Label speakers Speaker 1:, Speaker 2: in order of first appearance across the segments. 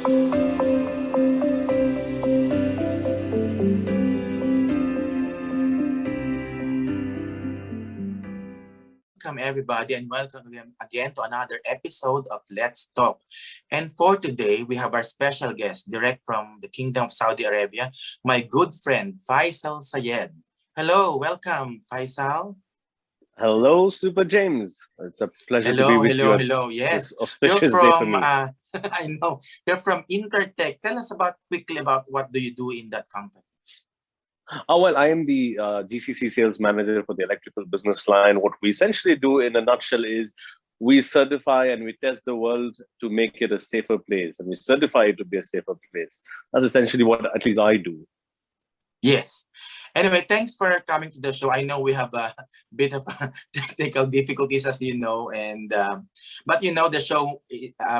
Speaker 1: Welcome, everybody, and welcome again to another episode of Let's Talk. And for today, we have our special guest, direct from the Kingdom of Saudi Arabia, my good friend, Faisal Sayed. Hello, welcome, Faisal.
Speaker 2: Hello, Super James. It's a pleasure to be
Speaker 1: Hello,
Speaker 2: with you
Speaker 1: hello,
Speaker 2: at
Speaker 1: hello.
Speaker 2: this
Speaker 1: Yes, you're
Speaker 2: auspicious day for
Speaker 1: from,
Speaker 2: me.
Speaker 1: I know, you're from Intertek. Tell us quickly about what do you do in that company?
Speaker 2: Oh, well, I am the GCC sales manager for the electrical business line. What we essentially do in a nutshell is we certify and we test the world to make it a safer place, and we certify it to be a safer place. That's essentially what at least I do.
Speaker 1: Yes. Anyway, thanks for coming to the show. I know we have a bit of technical difficulties, as you know, and but the show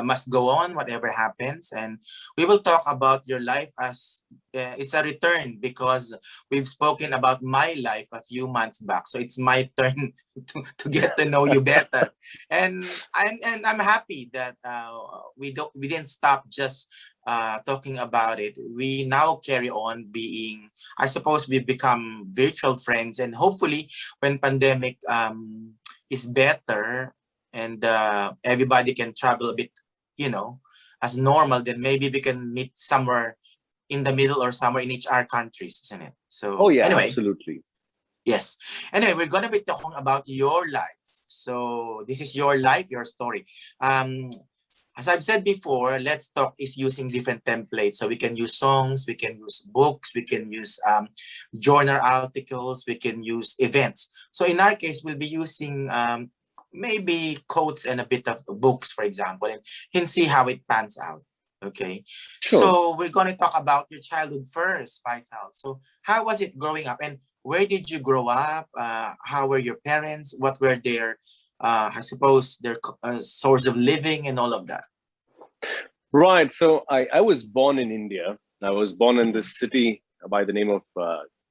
Speaker 1: must go on, whatever happens, and we will talk about your life as it's a return because we've spoken about my life a few months back, so it's my turn to get to know you better, and I'm happy that we didn't stop just talking about it. We now carry on being, I suppose we become virtual friends, and hopefully when pandemic is better and everybody can travel a bit, as normal, then maybe we can meet somewhere in the middle or somewhere in each our countries, isn't it?
Speaker 2: Oh,
Speaker 1: So
Speaker 2: yeah,
Speaker 1: anyway,
Speaker 2: absolutely.
Speaker 1: yes. Anyway, we're going to be talking about your life. So this is your life, your story. As I've said before, Let's Talk is using different templates. So we can use songs, we can use books, we can use journal articles, we can use events. So in our case, we'll be using maybe quotes and a bit of books, for example, and see how it pans out. Okay.
Speaker 2: Sure.
Speaker 1: So we're going to talk about your childhood first, Faisal. So how was it growing up, and where did you grow up? How were your parents? What were their I suppose their source of living and all of that?
Speaker 2: Right. So I was born in India. I was born in this city by the name of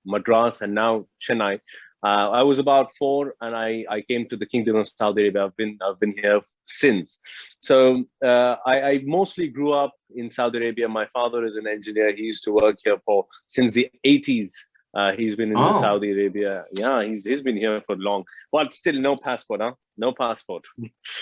Speaker 2: Madras and now Chennai. I was about 4, and I came to the Kingdom of Saudi Arabia. I've been here since. So I mostly grew up in Saudi Arabia. My father is an engineer. He used to work here since the 80s. He's been in the Saudi Arabia. Yeah, he's been here for long. But still, no passport, huh? No passport.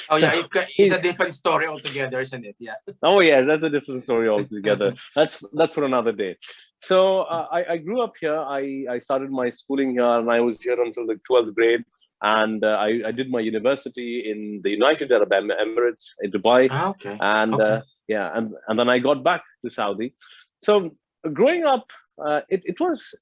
Speaker 1: Oh, so, yeah, it's a different story altogether, isn't it? Yeah.
Speaker 2: Oh, yes, that's a different story altogether. That's for another day. So I grew up here. I started my schooling here, and I was here until the 12th grade. And I did my university in the United Arab Emirates in Dubai.
Speaker 1: Okay.
Speaker 2: And yeah, and then I got back to Saudi. So growing up, it was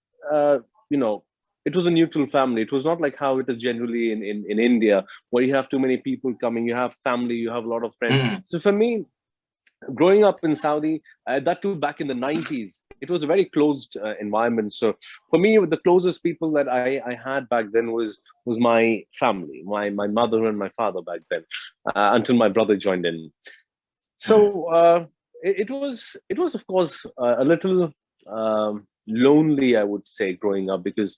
Speaker 2: it was a neutral family. It was not like how it is generally in India, where you have too many people coming, you have family, you have a lot of friends. So for me, growing up in Saudi, that too back in the 90s, it was a very closed environment. So for me, the closest people that I had back then was my family, my mother and my father back then, until my brother joined in. So it was of course a little lonely, I would say, growing up, because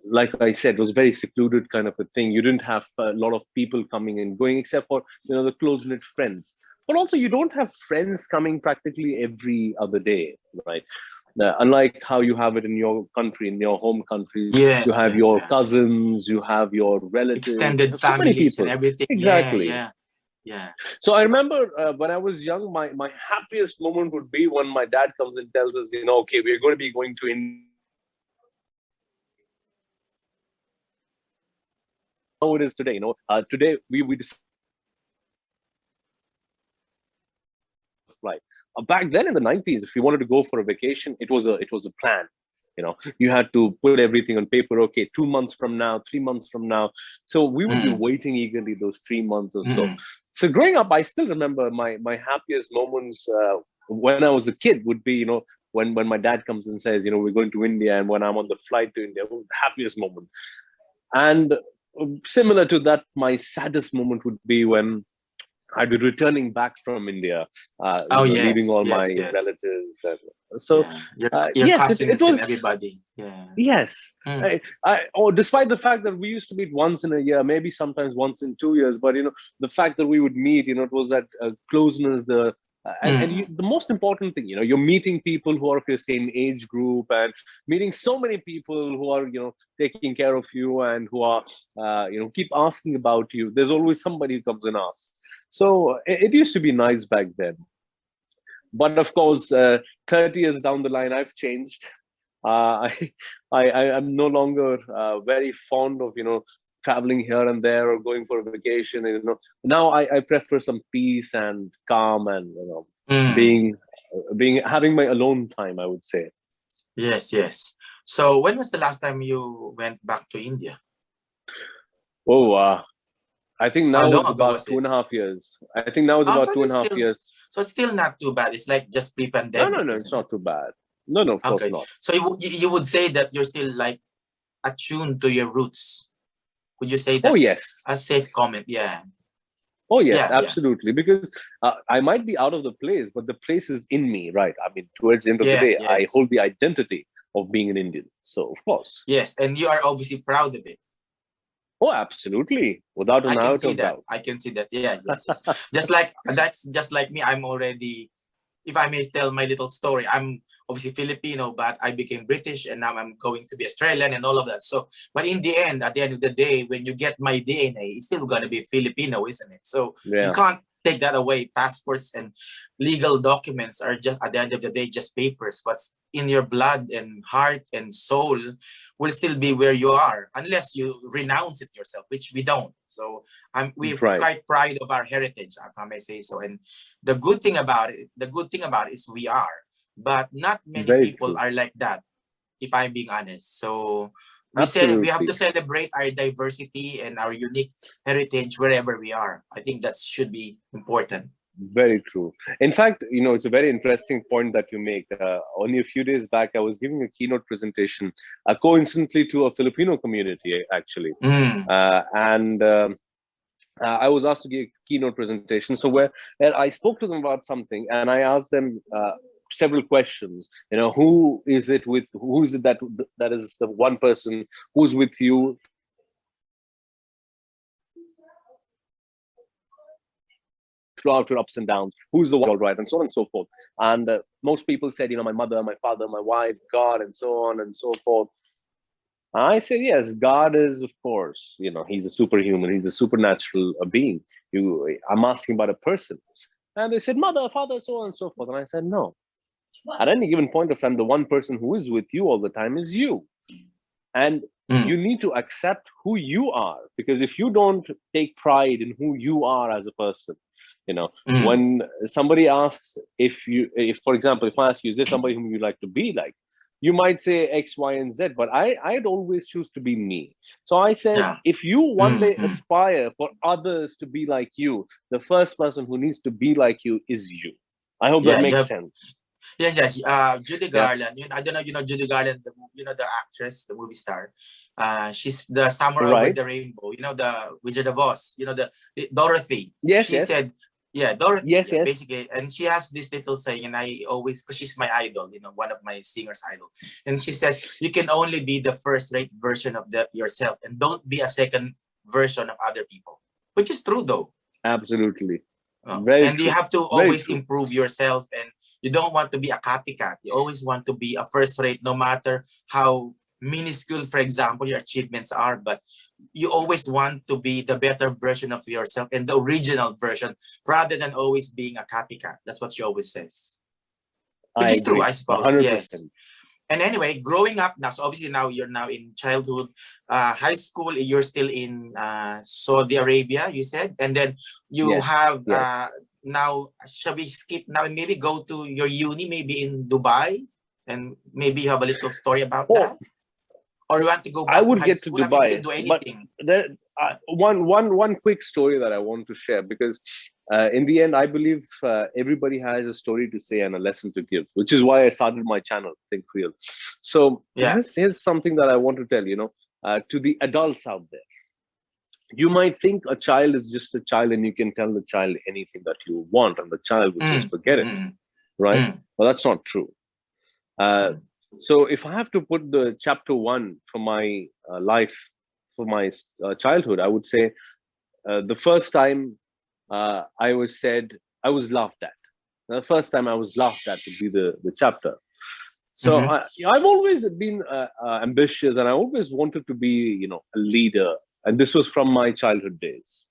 Speaker 2: like I said, it was very secluded kind of a thing. You didn't have a lot of people coming and going, except for the close-knit friends. But also you don't have friends coming practically every other day, right? Unlike how you have it in your country, in your home country, you have your cousins, you have your relatives,
Speaker 1: extended
Speaker 2: so many
Speaker 1: families
Speaker 2: people.
Speaker 1: And everything.
Speaker 2: Exactly.
Speaker 1: Yeah.
Speaker 2: So I remember when I was young, my happiest moment would be when my dad comes and tells us, okay, we're going to be going to India. How it is today, today we flight. Back then in the 90s, if you wanted to go for a vacation, it was a plan. You had to put everything on paper. Okay, 2 months from now, 3 months from now. So we would be waiting eagerly those 3 months or so. So growing up, I still remember my happiest moments when I was a kid would be, when my dad comes and says, we're going to India, and when I'm on the flight to India, the happiest moment. And similar to that, my saddest moment would be when I'd be returning back from India, leaving all my relatives. And so,
Speaker 1: your
Speaker 2: yes,
Speaker 1: cousins
Speaker 2: it was
Speaker 1: and everybody. Yeah.
Speaker 2: Yes. Despite the fact that we used to meet once in a year, maybe sometimes once in 2 years, but the fact that we would meet, it was that closeness, the And the most important thing, you're meeting people who are of your same age group, and meeting so many people who are, taking care of you, and who are, keep asking about you. There's always somebody who comes and asks. So it used to be nice back then. But of course, 30 years down the line, I've changed. I, I'm no longer very fond of, traveling here and there or going for a vacation. Now I prefer some peace and calm, and
Speaker 1: Mm.
Speaker 2: being having my alone time, I would say.
Speaker 1: Yes, yes. So when was the last time you went back to India?
Speaker 2: Oh, I think
Speaker 1: How
Speaker 2: now
Speaker 1: long
Speaker 2: it's
Speaker 1: ago
Speaker 2: about
Speaker 1: was
Speaker 2: two
Speaker 1: it?
Speaker 2: and a half years. I think now it's
Speaker 1: Oh,
Speaker 2: about
Speaker 1: so
Speaker 2: two and
Speaker 1: it's
Speaker 2: a half
Speaker 1: still
Speaker 2: years.
Speaker 1: not too bad. It's like just
Speaker 2: No, no,
Speaker 1: pre-pandemic,
Speaker 2: no, it's
Speaker 1: isn't it?
Speaker 2: not too bad. No, no, of course
Speaker 1: Okay.
Speaker 2: not.
Speaker 1: So you would say that you're still like attuned to your roots. Would you say
Speaker 2: Oh
Speaker 1: that's
Speaker 2: yes.
Speaker 1: a safe comment? Yeah.
Speaker 2: Oh yes,
Speaker 1: Yeah, yeah.
Speaker 2: absolutely. Because I might be out of the place, but the place is in me, right? I mean, towards the end of the
Speaker 1: Yes,
Speaker 2: day, I
Speaker 1: yes.
Speaker 2: hold the identity of being an Indian. So of course.
Speaker 1: Yes. And you are obviously proud of it.
Speaker 2: Oh, absolutely, without
Speaker 1: I
Speaker 2: an
Speaker 1: can
Speaker 2: iota
Speaker 1: see
Speaker 2: of
Speaker 1: that.
Speaker 2: doubt.
Speaker 1: I can see that. Yeah, yes, yes. Just like that's just like me. I'm already, if I may tell my little story, I'm obviously Filipino, but I became British and now I'm going to be Australian and all of that. So, but in the end, at the end of the day, when you get my DNA, it's still going to be Filipino, isn't it? So you
Speaker 2: Yeah,
Speaker 1: can't take that away. Passports and legal documents are just, at the end of the day, just papers. What's in your blood and heart and soul will still be where you are, unless you renounce it yourself, which we don't. So we're
Speaker 2: right.
Speaker 1: quite proud of our heritage, if I may say so. And the good thing about it is we are, but not many
Speaker 2: Very
Speaker 1: people
Speaker 2: true.
Speaker 1: are like that, if I'm being honest. So we have to
Speaker 2: Absolutely.
Speaker 1: celebrate our diversity and our unique heritage wherever we are. I think that should be important.
Speaker 2: Very true. In fact, it's a very interesting point that you make. Only a few days back, I was giving a keynote presentation, coincidentally to a Filipino community, actually.
Speaker 1: Mm.
Speaker 2: And I was asked to give a keynote presentation. So where I spoke to them about something, and I asked them several questions. Who is it with? Who is it that is the one person who's with you throughout your ups and downs? Who's the one, all right, and so on and so forth. And most people said, my mother, my father, my wife, God, and so on and so forth. I said, yes, God is, of course, he's a superhuman, he's a supernatural being. I'm asking about a person. And they said, mother, father, so on and so forth. And I said, no. At any given point of time, the one person who is with you all the time is you. And
Speaker 1: Mm.
Speaker 2: you need to accept who you are, because if you don't take pride in who you are as a person,
Speaker 1: Mm.
Speaker 2: when somebody asks, if for example, if I ask you, is there somebody whom you like to be like, you might say X, Y, and Z, but I'd always choose to be me. So I said,
Speaker 1: Yeah.
Speaker 2: if you one
Speaker 1: Mm.
Speaker 2: day
Speaker 1: Mm.
Speaker 2: aspire for others to be like you, the first person who needs to be like you is you. I hope that
Speaker 1: Yeah, you
Speaker 2: makes
Speaker 1: have.
Speaker 2: sense.
Speaker 1: Yes, yes. Judy
Speaker 2: Yeah.
Speaker 1: Garland. I don't know. Judy Garland. The actress, the movie star. She's the Summer Over
Speaker 2: Right.
Speaker 1: the Rainbow. the Wizard of Oz. The Dorothy.
Speaker 2: Yes,
Speaker 1: She
Speaker 2: yes.
Speaker 1: said, yeah, Dorothy.
Speaker 2: Yes, yes.
Speaker 1: Basically, and she has this little saying, and I always, because she's my idol. One of my singers' idol, and she says, you can only be the first-rate version of yourself, and don't be a second version of other people. Which is true, though.
Speaker 2: Absolutely. Very
Speaker 1: And you
Speaker 2: true.
Speaker 1: have to
Speaker 2: Very
Speaker 1: always
Speaker 2: true.
Speaker 1: improve yourself, and you don't want to be a copycat. You always want to be a first rate, no matter how minuscule, for example, your achievements are, but you always want to be the better version of yourself and the original version, rather than always being a copycat. That's what she always says, which
Speaker 2: I
Speaker 1: is true,
Speaker 2: agree.
Speaker 1: I
Speaker 2: A
Speaker 1: suppose.
Speaker 2: hundred
Speaker 1: Yes.
Speaker 2: percent.
Speaker 1: And anyway, growing up now, so obviously now you're now in childhood, high school, you're still in Saudi Arabia, you said, and then you
Speaker 2: Yes.
Speaker 1: have
Speaker 2: Yes.
Speaker 1: now, shall we skip now and maybe go to your uni, maybe in Dubai, and maybe you have a little story about
Speaker 2: Oh,
Speaker 1: that, or you want to go
Speaker 2: I
Speaker 1: back to
Speaker 2: would
Speaker 1: high
Speaker 2: get to
Speaker 1: school? I mean, we can
Speaker 2: Dubai,
Speaker 1: do
Speaker 2: but
Speaker 1: anything.
Speaker 2: there, one quick story that I want to share, because in the end, I believe everybody has a story to say and a lesson to give, which is why I started my channel, Think Real. So
Speaker 1: Yeah.
Speaker 2: here's something that I want to tell, to the adults out there. You might think a child is just a child and you can tell the child anything that you want and the child will just
Speaker 1: Mm,
Speaker 2: forget it,
Speaker 1: mm,
Speaker 2: right?
Speaker 1: mm,
Speaker 2: Well, that's not true. Uh,
Speaker 1: mm.
Speaker 2: so if I have to put the chapter one for my life, for my childhood, I would say the first time I was laughed at. The first time I was laughed at would be the chapter. So
Speaker 1: Mhm.
Speaker 2: I've always been ambitious, and I always wanted to be, a leader. And this was from my childhood days.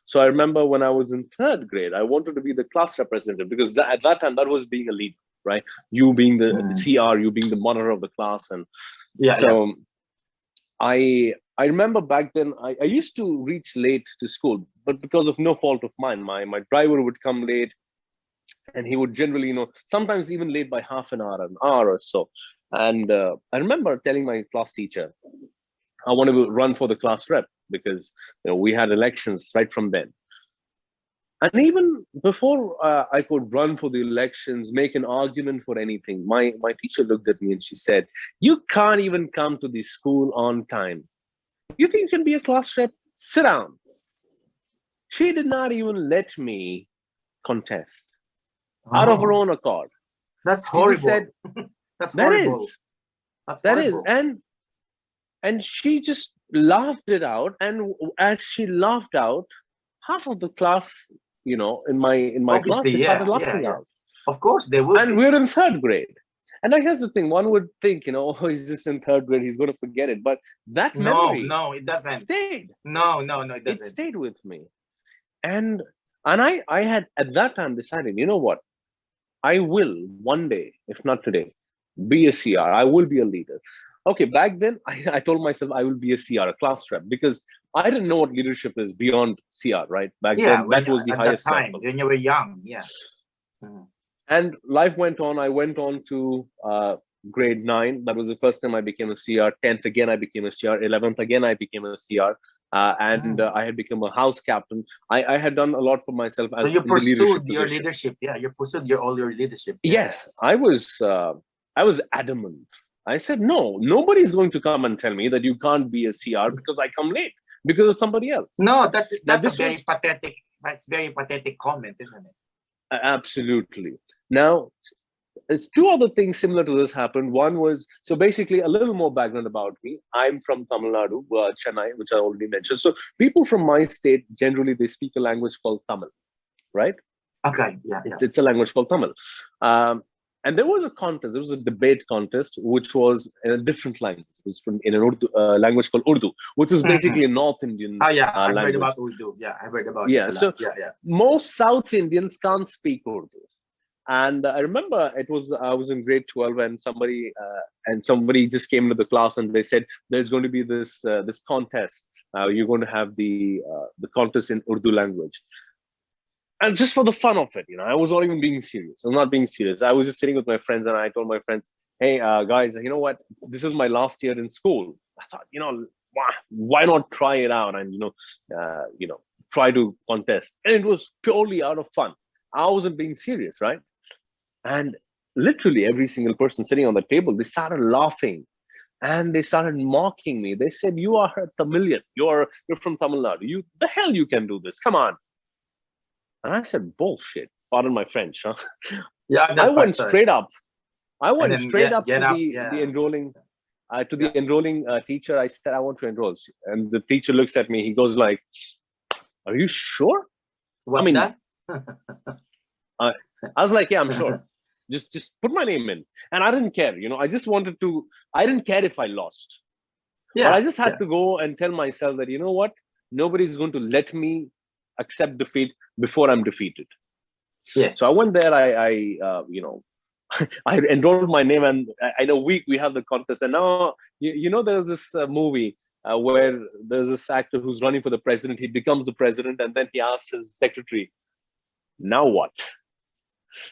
Speaker 2: So I remember when I was in third grade, I wanted to be the class representative, because at that time that was being a leader, right? You being the
Speaker 1: Mhm.
Speaker 2: CR, you being the monitor of the class, and
Speaker 1: Yeah, yeah.
Speaker 2: so I remember back then I used to reach late to school, but because of no fault of mine, my driver would come late, and he would generally, sometimes even late by half an hour or so. And I remember telling my class teacher I want to run for the class rep, because we had elections right from then. And even before I could run for the elections, make an argument for anything, my teacher looked at me and she said, "You can't even come to the school on time. You think you can be a class rep? Sit down." She did not even let me contest out of her
Speaker 1: Oh,
Speaker 2: own accord.
Speaker 1: that's
Speaker 2: She just said,
Speaker 1: horrible. That's
Speaker 2: "That
Speaker 1: horrible.
Speaker 2: is,
Speaker 1: That's
Speaker 2: that is,"
Speaker 1: horrible.
Speaker 2: and she just laughed it out. And as she laughed out, half of the class, in my class,
Speaker 1: Obviously,
Speaker 2: they started
Speaker 1: yeah, yeah,
Speaker 2: laughing
Speaker 1: yeah.
Speaker 2: out.
Speaker 1: Of course, they would
Speaker 2: And
Speaker 1: be.
Speaker 2: we're in third grade. And here's the thing: one would think, oh, he's just in third grade, he's going to forget it. But that
Speaker 1: No,
Speaker 2: memory
Speaker 1: no, it doesn't.
Speaker 2: stayed.
Speaker 1: No, no, no, it
Speaker 2: It
Speaker 1: doesn't.
Speaker 2: stayed with me. And I had at that time decided, you know what? I will one day, if not today, be a CR. I will be a leader. Okay, back then I told myself I will be a CR, a class rep, because I didn't know what leadership is beyond CR, right? Back
Speaker 1: Yeah,
Speaker 2: then,
Speaker 1: when
Speaker 2: that
Speaker 1: you
Speaker 2: was the
Speaker 1: at that
Speaker 2: highest
Speaker 1: time,
Speaker 2: level.
Speaker 1: when you were young, yeah. Mhm.
Speaker 2: And life went on. I went on to grade 9. That was the first time I became a CR. 10th again, I became a CR. 11th again, I became a CR. And
Speaker 1: Mm.
Speaker 2: I had become a house captain. I had done a lot for myself
Speaker 1: So
Speaker 2: as
Speaker 1: you
Speaker 2: in the leadership
Speaker 1: pursued your
Speaker 2: position.
Speaker 1: leadership. Yeah, you pursued your all your leadership. Yeah, yeah.
Speaker 2: Yes, I was adamant. I said, no, nobody's going to come and tell me that you can't be a CR because I come late because of somebody else.
Speaker 1: No,
Speaker 2: Now,
Speaker 1: that's a
Speaker 2: this
Speaker 1: very
Speaker 2: was
Speaker 1: pathetic. That's very pathetic comment, isn't it?
Speaker 2: absolutely. Now, there's two other things similar to this happened. One was, so basically, a little more background about me. I'm from Tamil Nadu, Chennai, which I already mentioned. So people from my state, generally, they speak a language called Tamil, right?
Speaker 1: Okay, yeah, yeah.
Speaker 2: It's a language called Tamil. Um, and there was a contest, there was a debate contest, which was in a different language. It was in an Urdu, language called Urdu, which is
Speaker 1: Mhm.
Speaker 2: basically a North Indian
Speaker 1: Oh yeah, I've heard
Speaker 2: language.
Speaker 1: about Urdu. Yeah, I've heard about it
Speaker 2: Yeah,
Speaker 1: a lot.
Speaker 2: so
Speaker 1: Yeah, yeah.
Speaker 2: most South Indians can't speak Urdu. And I remember I was in grade 12, and somebody just came into the class and they said there's going to be this contest. You're going to have the contest in Urdu language, and just for the fun of it, I was not even being serious. I'm not being serious. I was just sitting with my friends, and I told my friends, "Hey, guys, you know what? This is my last year in school. I thought, why not try it out and try to contest?" And it was purely out of fun. I wasn't being serious, right? And literally every single person sitting on the table, they started laughing and they started mocking me. They said, "You are a Tamilian. You're from Tamil Nadu. The hell you can do this? Come on." And I said, "Bullshit." Pardon my French, huh?
Speaker 1: Yeah,
Speaker 2: I
Speaker 1: that's fine.
Speaker 2: went
Speaker 1: Sorry.
Speaker 2: straight up. I
Speaker 1: And
Speaker 2: went
Speaker 1: then
Speaker 2: straight up
Speaker 1: get
Speaker 2: to
Speaker 1: up.
Speaker 2: the
Speaker 1: Yeah,
Speaker 2: enrolling
Speaker 1: yeah.
Speaker 2: teacher. I said, "I want to enroll." And the teacher looks at me. He goes like, "Are you sure?" I
Speaker 1: What
Speaker 2: mean,
Speaker 1: that?
Speaker 2: I, I was like, "Yeah, I'm sure. Just put my name in." And I didn't care. I just wanted to. I didn't care if I lost, but I
Speaker 1: Yeah,
Speaker 2: just had
Speaker 1: yeah.
Speaker 2: to go and tell myself that, you know what, nobody's going to let me accept defeat before I'm defeated. So I
Speaker 1: Yes.
Speaker 2: went there. I enrolled my name, and in a week we have the contest. And now, there's this movie where there's this actor who's running for the president. He becomes the president, and then he asks his secretary, "Now what?"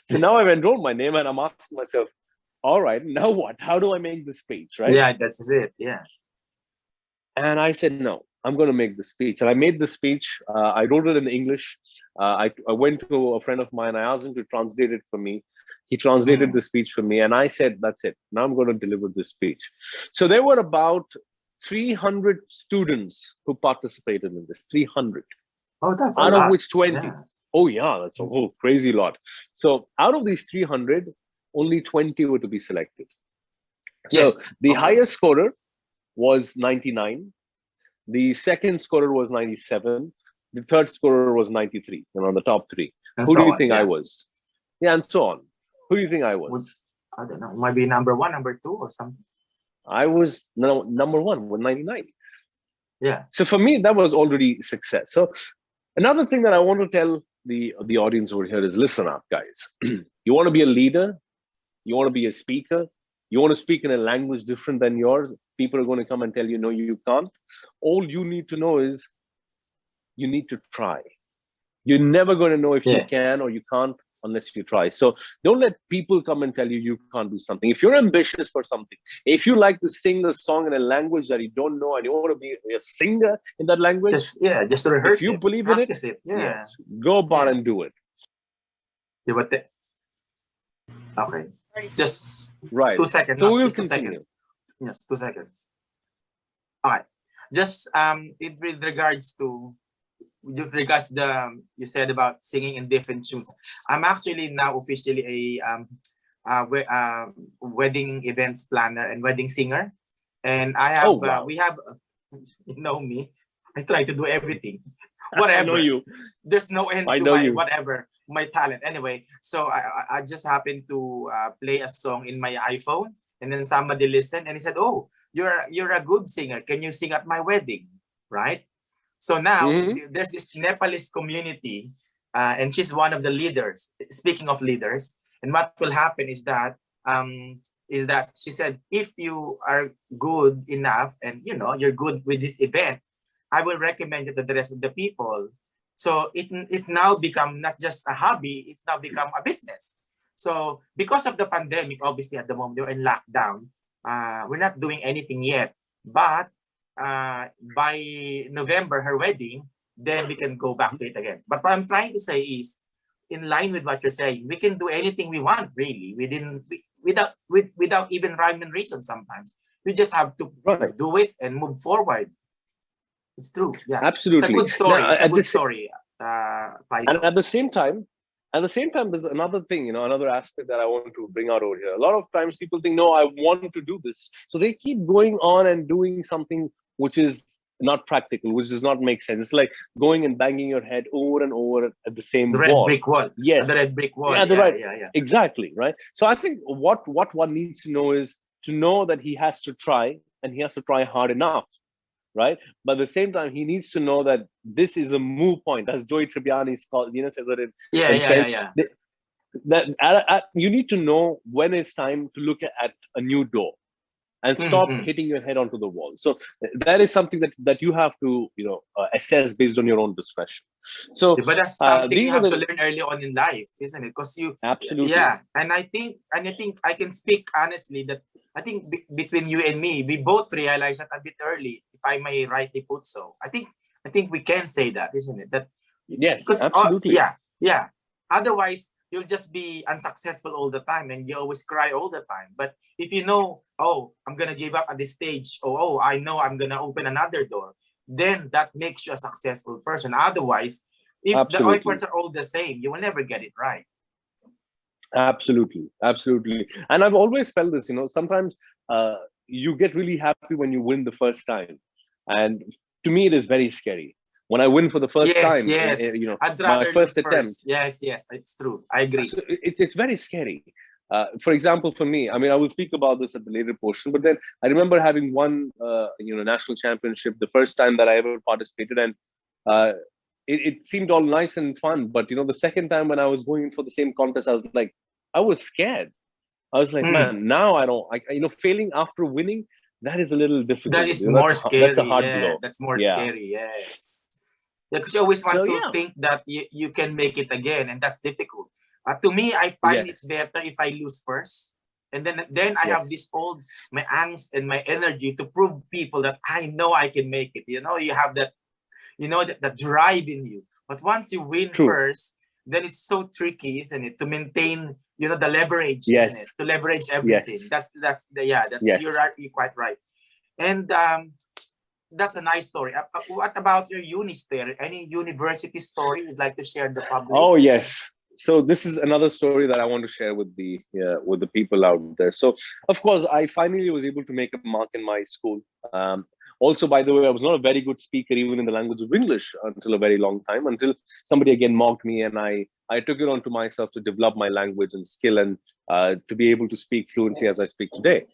Speaker 2: So now I've enrolled my name, and I'm asking myself, "All right, now what? How do I make this speech?" Right?
Speaker 1: Yeah, that's it. Yeah.
Speaker 2: And I said, "No, I'm going to make the speech." And I made the speech. I wrote it in English. I went to a friend of mine. I asked him to translate it for me. He translated
Speaker 1: Mm.
Speaker 2: the speech for me. And I said, "That's it. Now I'm going to deliver this speech." So there were about 300 students who participated in this, 300,
Speaker 1: Oh, that's a
Speaker 2: out of
Speaker 1: lot.
Speaker 2: which 20.
Speaker 1: Yeah.
Speaker 2: Oh, yeah, that's a whole crazy lot. So out of these 300, only 20 were to be selected. So
Speaker 1: Yes.
Speaker 2: the
Speaker 1: Okay.
Speaker 2: highest scorer was 99. The second scorer was 97. The third scorer was 93, and on the top three.
Speaker 1: And
Speaker 2: Who do
Speaker 1: so
Speaker 2: you
Speaker 1: on.
Speaker 2: think I
Speaker 1: Yeah.
Speaker 2: was? Yeah, and so on. Who do you think I
Speaker 1: Would,
Speaker 2: was?
Speaker 1: I don't know. It might be number one, number two, or something.
Speaker 2: I was number one with 99.
Speaker 1: Yeah.
Speaker 2: So for me, that was already success. So another thing that I want to tell the audience over here is, listen up, guys. You want to be a leader, you want to be a speaker, you want to speak in a language different than yours, people are going to come and tell you, no, you can't. All you need to know is you need to try. You're never going to know if you
Speaker 1: Yes.
Speaker 2: can or you can't unless you try. So don't let people come and tell you you can't do something. If you're ambitious for something, if you like to sing a song in a language that you don't know and you want to be a singer in that language,
Speaker 1: Just to
Speaker 2: if
Speaker 1: rehearse
Speaker 2: you
Speaker 1: it,
Speaker 2: believe in it,
Speaker 1: practice it. Yeah.
Speaker 2: yes, go about
Speaker 1: Yeah.
Speaker 2: and do it.
Speaker 1: Yeah, but okay. Just
Speaker 2: Right.
Speaker 1: 2 seconds.
Speaker 2: So
Speaker 1: No,
Speaker 2: we will
Speaker 1: just 2
Speaker 2: continue.
Speaker 1: seconds. Yes, 2 seconds. All right. Just with regards to the you said about singing in different tunes. I'm actually now officially a wedding events planner and wedding singer, and I have
Speaker 2: Wow.
Speaker 1: we have you know me. I try to do everything,
Speaker 2: I know
Speaker 1: whatever.
Speaker 2: you.
Speaker 1: There's no end
Speaker 2: I
Speaker 1: to
Speaker 2: know
Speaker 1: my
Speaker 2: you.
Speaker 1: whatever my talent. Anyway, so I just happened to play a song in my iPhone, and then somebody listened and he said, "Oh, you're a good singer. Can you sing at my wedding?" Right? So now
Speaker 2: Mhm.
Speaker 1: there's this Nepalese community, and she's one of the leaders. Speaking of leaders, and what will happen is that she said, if you are good enough and you're good with this event, I will recommend it to the rest of the people. So it now become not just a hobby; it's now become a business. So because of the pandemic, obviously at the moment we're in lockdown, we're not doing anything yet. But by November, her wedding, then we can go back to it again. But what I'm trying to say is, in line with what you're saying, we can do anything we want, really, without even rhyme and reason sometimes. We just have to
Speaker 2: Right.
Speaker 1: do it and move forward. It's true. Yeah. It's a
Speaker 2: Absolutely.
Speaker 1: good story.
Speaker 2: Now,
Speaker 1: It's a good story,
Speaker 2: and
Speaker 1: Faisal.
Speaker 2: at the same time, there's another thing, another aspect that I want to bring out over here. A lot of times people think, no, I want to do this. So they keep going on and doing something which is not practical, which does not make sense. It's like going and banging your head over and over at the
Speaker 1: The
Speaker 2: same
Speaker 1: red
Speaker 2: wall.
Speaker 1: brick wall. The
Speaker 2: Yes.
Speaker 1: red brick wall.
Speaker 2: Yeah, the
Speaker 1: Yeah,
Speaker 2: right.
Speaker 1: yeah, yeah.
Speaker 2: Exactly. Right. So I think what one needs to know is to know that he has to try, and he has to try hard enough. Right. But at the same time, he needs to know that this is a move point, as Joey Tribbiani says it
Speaker 1: Yeah,
Speaker 2: in
Speaker 1: yeah, yeah,
Speaker 2: French.
Speaker 1: yeah.
Speaker 2: That you need to know when it's time to look at a new door and stop
Speaker 1: Mm-hmm.
Speaker 2: hitting your head onto the wall. So that is something that you have to assess based on your own discretion. So
Speaker 1: But that's something you
Speaker 2: these are
Speaker 1: have to
Speaker 2: the
Speaker 1: learn early on in life, isn't it? Because
Speaker 2: absolutely
Speaker 1: yeah, and I think I can speak honestly that I think between you and me, we both realized that a bit early, if I may rightly put so. I think we can say that, isn't it? That
Speaker 2: yes,
Speaker 1: because
Speaker 2: absolutely,
Speaker 1: yeah. Otherwise, you'll just be unsuccessful all the time, and you always cry all the time. But if you know, oh, I'm gonna give up at this stage, oh, I know I'm gonna open another door, then that makes you a successful person. Otherwise, if the
Speaker 2: absolutely,
Speaker 1: efforts are all the same, you will never get it right.
Speaker 2: absolutely. And I've always felt this. Sometimes you get really happy when you win the first time, and to me, it is very scary when I win for the first
Speaker 1: Yes,
Speaker 2: time.
Speaker 1: yes. I'd
Speaker 2: My
Speaker 1: rather
Speaker 2: first
Speaker 1: lose
Speaker 2: attempt.
Speaker 1: first. Yes, yes, it's true. I agree.
Speaker 2: So it's very scary. For example, for me, I mean, I will speak about this at the later portion, but then I remember having won, national championship the first time that I ever participated, and uh, it seemed all nice and fun. But the second time when I was going for the same contest, I was like, I was scared. I was like,
Speaker 1: Hmm.
Speaker 2: man, now I don't, failing after winning, that is a little
Speaker 1: That
Speaker 2: difficult.
Speaker 1: is more
Speaker 2: That's a
Speaker 1: scary.
Speaker 2: hard
Speaker 1: Yeah,
Speaker 2: blow.
Speaker 1: that's more
Speaker 2: Yeah.
Speaker 1: scary. Yes. Yeah, because you always
Speaker 2: So
Speaker 1: want to
Speaker 2: yeah.
Speaker 1: think that you can make it again, and that's difficult. To me, I find it
Speaker 2: Yes.
Speaker 1: better if I lose first, and then I have
Speaker 2: Yes.
Speaker 1: this my angst and my energy to prove people that I know I can make it. You have that, that drive in you. But once you win
Speaker 2: True.
Speaker 1: first, then it's so tricky, isn't it, to maintain, the leverage, isn't
Speaker 2: Yes.
Speaker 1: it, to leverage everything.
Speaker 2: Yes.
Speaker 1: That's
Speaker 2: Yes.
Speaker 1: you're quite right. And that's a nice story. What about your uni story? Any university story you'd like to share in the public?
Speaker 2: Oh yes. So this is another story that I want to share with the people out there. So of course, I finally was able to make a mark in my school. Also, by the way, I was not a very good speaker even in the language of English until a very long time, until somebody again mocked me, and I I took it onto myself to develop my language and skill, and to be able to speak fluently as I speak today.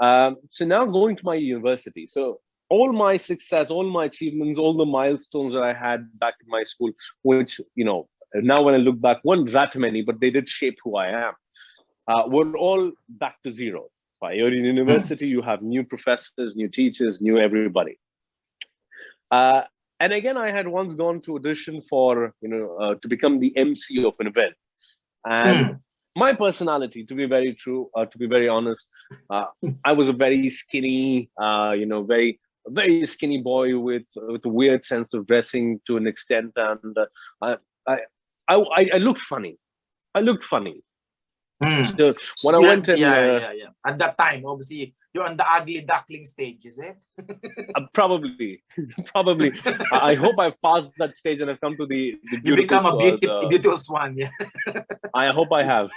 Speaker 2: So now going to my university. So all my success, all my achievements, all the milestones that I had back in my school, which, now when I look back, weren't that many, but they did shape who I am, were all back to zero. While you're in university, you have new professors, new teachers, new everybody. And again, I had once gone to audition for, to become the MC of an event. And my personality, to be very true, to be very honest, I was a very skinny, very skinny boy with a weird sense of dressing to an extent, and I looked funny. I looked funny. So when I went in,
Speaker 1: at that time, obviously, you're on the ugly duckling stage, is it?
Speaker 2: probably. I hope I've passed that stage and I've come to the beautiful.
Speaker 1: You become a beautiful swan, yeah.
Speaker 2: I hope I have.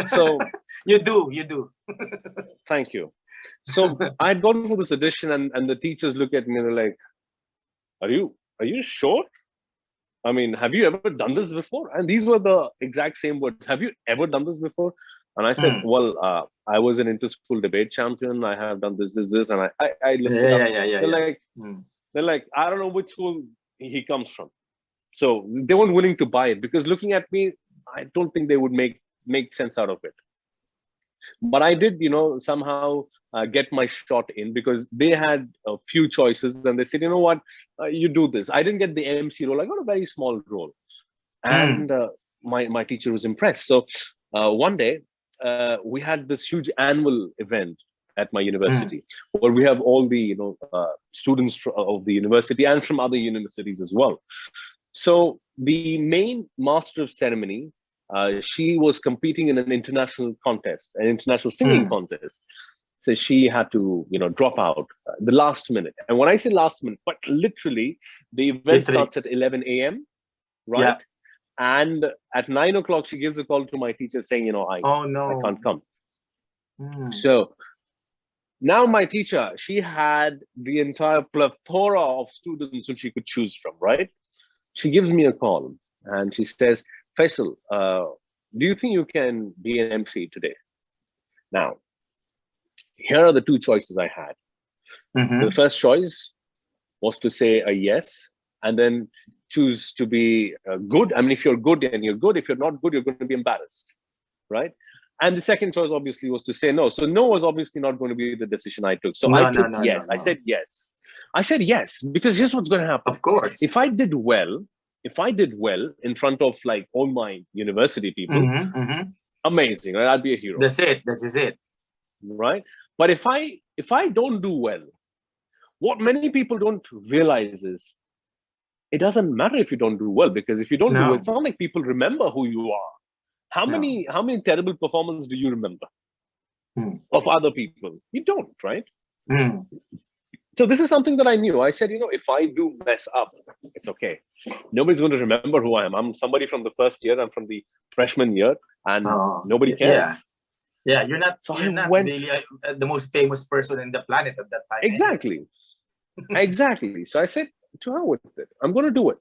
Speaker 2: So
Speaker 1: you do.
Speaker 2: Thank you. So I'd gone for this audition, and the teachers look at me and they're like, "Are you sure? I mean, have you ever done this before?" And these were the exact same words. "Have you ever done this before?" And I said, "Well, I was an inter-school debate champion. I have done this, and I listed up." They're like, "I don't know which school he comes from." So they weren't willing to buy it, because looking at me, I don't think they would make sense out of it. But I did, somehow get my shot in, because they had a few choices, and they said, "You know what, you do this." I didn't get the MC role. I got a very small role, and my teacher was impressed. So one day we had this huge annual event at my university, where we have all the students of the university and from other universities as well. So the main master of ceremony, she was competing in an international contest, an international singing contest. So she had to, drop out the last minute. And when I say last minute, but literally, the event starts at 11 a.m., right? Yeah. And at 9 o'clock, she gives a call to my teacher saying, I can't come. So now my teacher, she had the entire plethora of students who she could choose from, right? She gives me a call and she says, "Faisal, do you think you can be an MC today?" Now, here are the two choices I had. The first choice was to say a yes, and then choose to be good. I mean, if you're good, and you're good. If you're not good, you're going to be embarrassed, right? And the second choice, obviously, was to say no. So no was obviously not going to be the decision I took. So I took yes. I said yes. I said yes, because here's what's going to happen.
Speaker 1: Of course.
Speaker 2: If I did well in front of like all my university people, amazing, right? I'd be a hero.
Speaker 1: That's it. This is it.
Speaker 2: Right? But if I don't do well, what many people don't realize is it doesn't matter if you don't do well, because if you don't do well, it's not like people remember who you are. How many terrible performances do you remember of other people? You don't, right? So this is something that I knew. I said, if I do mess up, it's okay. Nobody's going to remember who I am. I'm somebody from the first year. I'm from the freshman year, and nobody cares.
Speaker 1: Yeah, you're not really the most famous person in the planet at that time.
Speaker 2: Exactly. Exactly. So I said, to hell with it. I'm going to do it.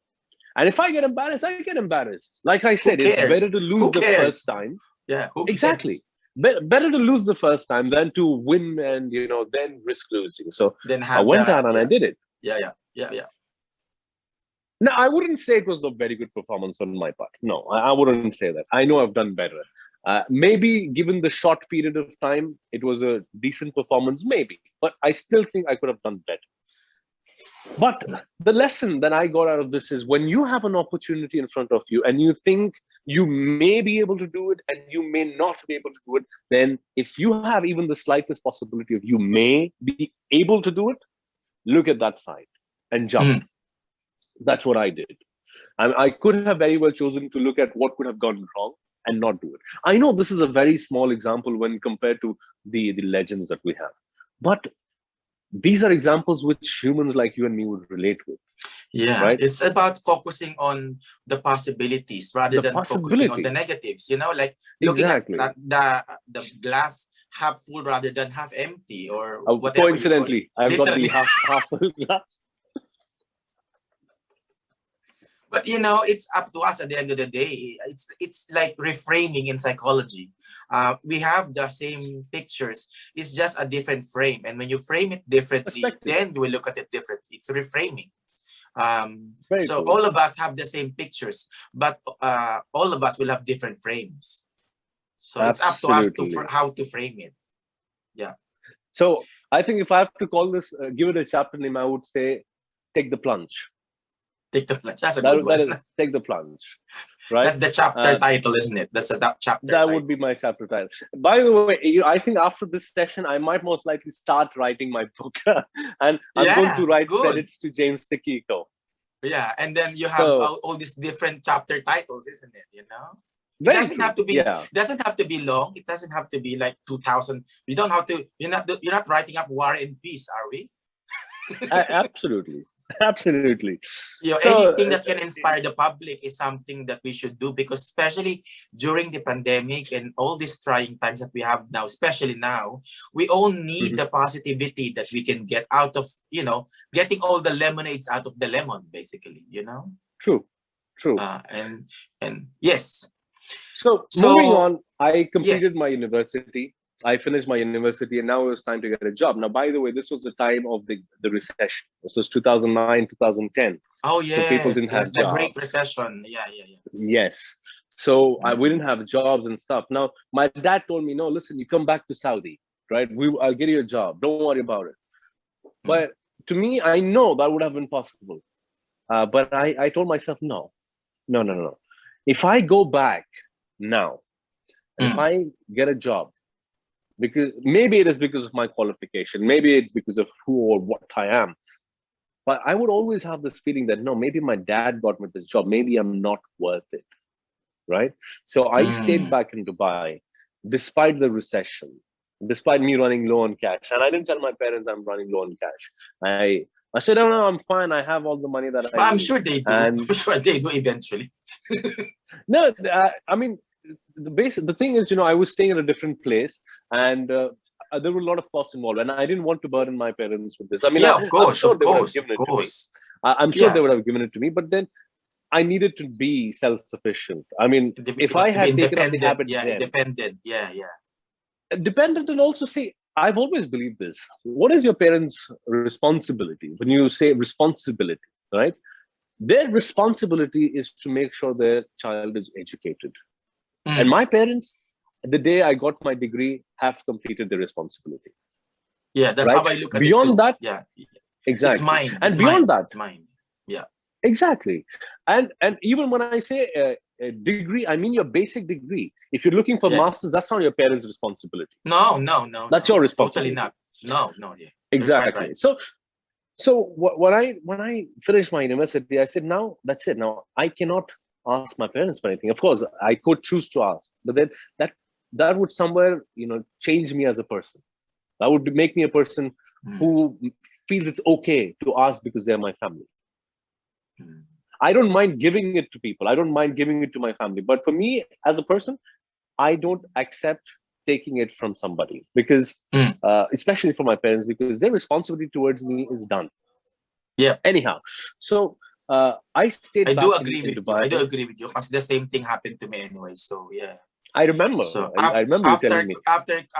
Speaker 2: And if I get embarrassed, I get embarrassed. Like I said, it's better to lose the first time.
Speaker 1: Yeah,
Speaker 2: exactly. Better to lose the first time than to win and, then risk losing. So I went out and I did it.
Speaker 1: Yeah.
Speaker 2: No, I wouldn't say it was a very good performance on my part. No, I wouldn't say that. I know I've done better. Maybe given the short period of time, it was a decent performance, maybe. But I still think I could have done better. But the lesson that I got out of this is, when you have an opportunity in front of you and you think you may be able to do it and you may not be able to do it, then if you have even the slightest possibility of you may be able to do it, look at that side and jump. That's what I did. And I could have very well chosen to look at what could have gone wrong and not do it. I know this is a very small example when compared to the legends that we have, but these are examples which humans like you and me would relate with.
Speaker 1: Yeah, right? It's about focusing on the possibilities rather than focusing on the negatives. Like looking at the glass half full rather than half empty, or whatever.
Speaker 2: Coincidentally, I've got the half full glass.
Speaker 1: But it's up to us at the end of the day. It's like reframing in psychology. We have the same pictures. It's just a different frame. And when you frame it differently,
Speaker 2: Perspective.
Speaker 1: then you will look at it differently. It's reframing.
Speaker 2: Very
Speaker 1: So
Speaker 2: true.
Speaker 1: all of us have the same pictures, but all of us will have different frames. So it's up to us to
Speaker 2: Absolutely.
Speaker 1: how to frame it. Yeah.
Speaker 2: So I think if I have to call this, give it a chapter name, I would say, take the plunge.
Speaker 1: Take the plunge. That's a good
Speaker 2: That
Speaker 1: one.
Speaker 2: is, take the plunge, right?
Speaker 1: That's the chapter title, isn't it? That's the chapter
Speaker 2: That would
Speaker 1: title.
Speaker 2: be my chapter title. By the way, I think after this session, I might most likely start writing my book, and I'm going
Speaker 1: Yeah,
Speaker 2: to
Speaker 1: it's
Speaker 2: write
Speaker 1: good.
Speaker 2: credits to James Tekiko.
Speaker 1: Yeah, and then you have
Speaker 2: So
Speaker 1: all these different chapter titles, isn't it? It
Speaker 2: very
Speaker 1: doesn't
Speaker 2: true.
Speaker 1: have to be.
Speaker 2: Yeah,
Speaker 1: It doesn't have to be long. It doesn't have to be like 2,000. You don't have to. You're not writing up War and Peace, are we?
Speaker 2: absolutely, absolutely. So
Speaker 1: Anything that can inspire the public is something that we should do, because especially during the pandemic and all these trying times that we have now, especially now, we all need the positivity that we can get out of, getting all the lemonades out of the lemon, basically,
Speaker 2: true, true.
Speaker 1: And yes.
Speaker 2: So moving
Speaker 1: So
Speaker 2: on, I completed
Speaker 1: yes.
Speaker 2: my university. I finished my university, and now it was time to get a job. Now, by the way, this was the time of the recession. This was 2009, 2010.
Speaker 1: Oh
Speaker 2: So people
Speaker 1: yes,
Speaker 2: didn't
Speaker 1: yes,
Speaker 2: have
Speaker 1: the Great
Speaker 2: jobs.
Speaker 1: Recession. Yeah, yeah, yeah.
Speaker 2: Yes. So we didn't
Speaker 1: Mm.
Speaker 2: have jobs and stuff. Now, my dad told me, no, listen, you come back to Saudi, right? I'll get you a job. Don't worry about it.
Speaker 1: Mm.
Speaker 2: But to me, I know that would have been possible. But I told myself, no, no, no, no. If I go back now, and if
Speaker 1: Mm.
Speaker 2: I get a job, because maybe it is because of my qualification, maybe it's because of who or what I am, but I would always have this feeling that no, maybe my dad got me this job, maybe I'm not worth it, right? So I stayed
Speaker 1: Mm.
Speaker 2: back in Dubai despite the recession, despite me running low on cash, and I didn't tell my parents I'm running low on cash. I said, oh no, I'm fine, I have all the money that I
Speaker 1: But I'm
Speaker 2: need.
Speaker 1: sure they do.
Speaker 2: And
Speaker 1: I'm sure they do eventually.
Speaker 2: no, I mean, the thing is, I was staying at a different place, and there were a lot of costs involved, and I didn't want to burden my parents with this. I mean,
Speaker 1: Yeah, of
Speaker 2: I'm
Speaker 1: course,
Speaker 2: sure
Speaker 1: of
Speaker 2: they would have
Speaker 1: course, of
Speaker 2: given it to me.
Speaker 1: course.
Speaker 2: I'm sure they
Speaker 1: Yeah,
Speaker 2: would have given it to me, but then I needed to be self-sufficient. I mean, if I
Speaker 1: to be
Speaker 2: had taken up the
Speaker 1: independent.
Speaker 2: habit
Speaker 1: Yeah,
Speaker 2: then,
Speaker 1: independent. Yeah, yeah.
Speaker 2: dependent, and also see, I've always believed this. What is your parents' responsibility? When you say responsibility, right? Their responsibility is to make sure their child is educated. And
Speaker 1: Mm.
Speaker 2: my parents, the day I got my degree, have completed their responsibility,
Speaker 1: Yeah, that's how
Speaker 2: right?
Speaker 1: I look at it
Speaker 2: Beyond
Speaker 1: too.
Speaker 2: that,
Speaker 1: Yeah, it's
Speaker 2: exactly.
Speaker 1: mine.
Speaker 2: And
Speaker 1: It's
Speaker 2: beyond
Speaker 1: mine.
Speaker 2: that,
Speaker 1: It's mine. Yeah.
Speaker 2: exactly. And even when I say a degree, I mean your basic degree. If you're looking for
Speaker 1: Yes.
Speaker 2: masters, that's not your parents' responsibility.
Speaker 1: No, no, no,
Speaker 2: That's
Speaker 1: no.
Speaker 2: your
Speaker 1: Totally
Speaker 2: responsibility.
Speaker 1: not. No, no. Yeah, you're quite
Speaker 2: Exactly.
Speaker 1: right.
Speaker 2: So when I finished my university, I said, now that's it. Now I cannot ask my parents for anything. Of course, I could choose to ask, but then that that would somewhere change me as a person. That would make me a person
Speaker 1: Mm.
Speaker 2: who feels it's okay to ask because they're my family.
Speaker 1: Mm.
Speaker 2: I don't mind giving it to people. I don't mind giving it to my family. But for me as a person, I don't accept taking it from somebody because,
Speaker 1: Mm.
Speaker 2: especially for my parents, because their responsibility towards me is done.
Speaker 1: Yeah,
Speaker 2: Anyhow, so I stayed
Speaker 1: I do
Speaker 2: back in,
Speaker 1: agree
Speaker 2: in
Speaker 1: with you. I do
Speaker 2: Dubai.
Speaker 1: agree with you because the same thing happened to me anyway. So yeah.
Speaker 2: I remember.
Speaker 1: So
Speaker 2: I remember you telling me.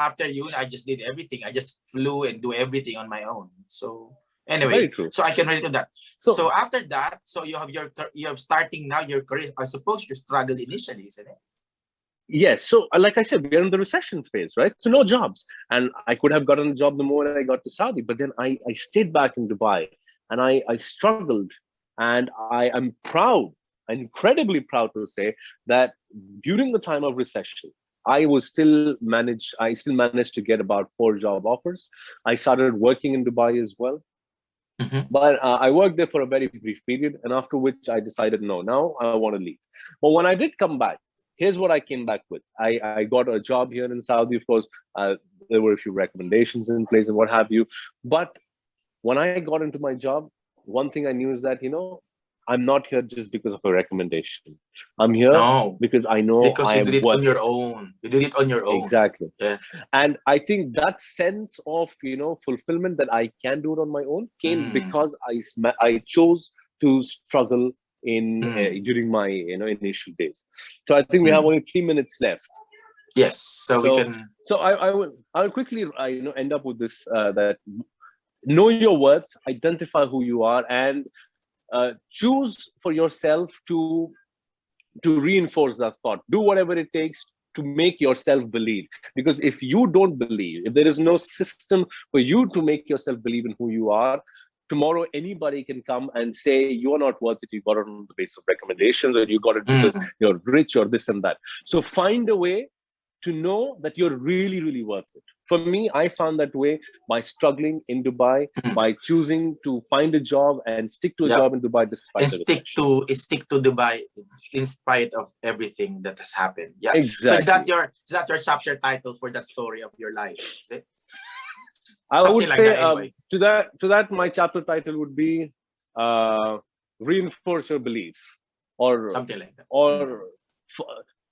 Speaker 1: after you, I just did everything. I just flew and do everything on my own. So
Speaker 2: Very
Speaker 1: anyway,
Speaker 2: true.
Speaker 1: so I can relate to that.
Speaker 2: So
Speaker 1: So after that, so you have starting now your career. I suppose you struggled initially, isn't it?
Speaker 2: yes, so like I said, we're in the recession phase, right? So no jobs, and I could have gotten a job the moment I got to Saudi, but then I stayed back in Dubai, and I struggled, and I am proud, incredibly proud to say that during the time of recession, I still managed to get about 4 job offers. I started working in Dubai as well,
Speaker 1: Mm-hmm.
Speaker 2: but I worked there for a very brief period, and after which I decided, no, now I want to leave. But when I did come back, here's what I came back with. I got a job here in Saudi, of course. There were a few recommendations in place and what have you. But when I got into my job, one thing I knew is that, I'm not here just because of a recommendation. I'm here
Speaker 1: No,
Speaker 2: because I know
Speaker 1: because
Speaker 2: I
Speaker 1: you did
Speaker 2: am
Speaker 1: it on
Speaker 2: worth
Speaker 1: your
Speaker 2: it.
Speaker 1: own. You did it on your own.
Speaker 2: Exactly.
Speaker 1: Yes.
Speaker 2: And I think that sense of fulfillment that I can do it on my own came
Speaker 1: Mm.
Speaker 2: because I chose to struggle during my initial days. So I think we have only 3 minutes left.
Speaker 1: Yes, so we can.
Speaker 2: So I'll quickly end up with this that know your worth, identify who you are, and choose for yourself to reinforce that thought. Do whatever it takes to make yourself believe. Because if you don't believe, if there is no system for you to make yourself believe in who you are, tomorrow anybody can come and say you are not worth it. You got it on the basis of recommendations, or you got it because you're rich, or this and that. So find a way to know that you're really, really worth it. For me, I found that way by struggling in Dubai, by choosing to find a job and stick to a job in Dubai despite
Speaker 1: and
Speaker 2: the
Speaker 1: stick to Dubai in spite of everything that has happened. Yeah.
Speaker 2: Exactly.
Speaker 1: So is that your chapter title for that story of your life? Is it?
Speaker 2: I would
Speaker 1: like
Speaker 2: say
Speaker 1: that anyway.
Speaker 2: to that my chapter title would be reinforce your belief, or
Speaker 1: something like that,
Speaker 2: or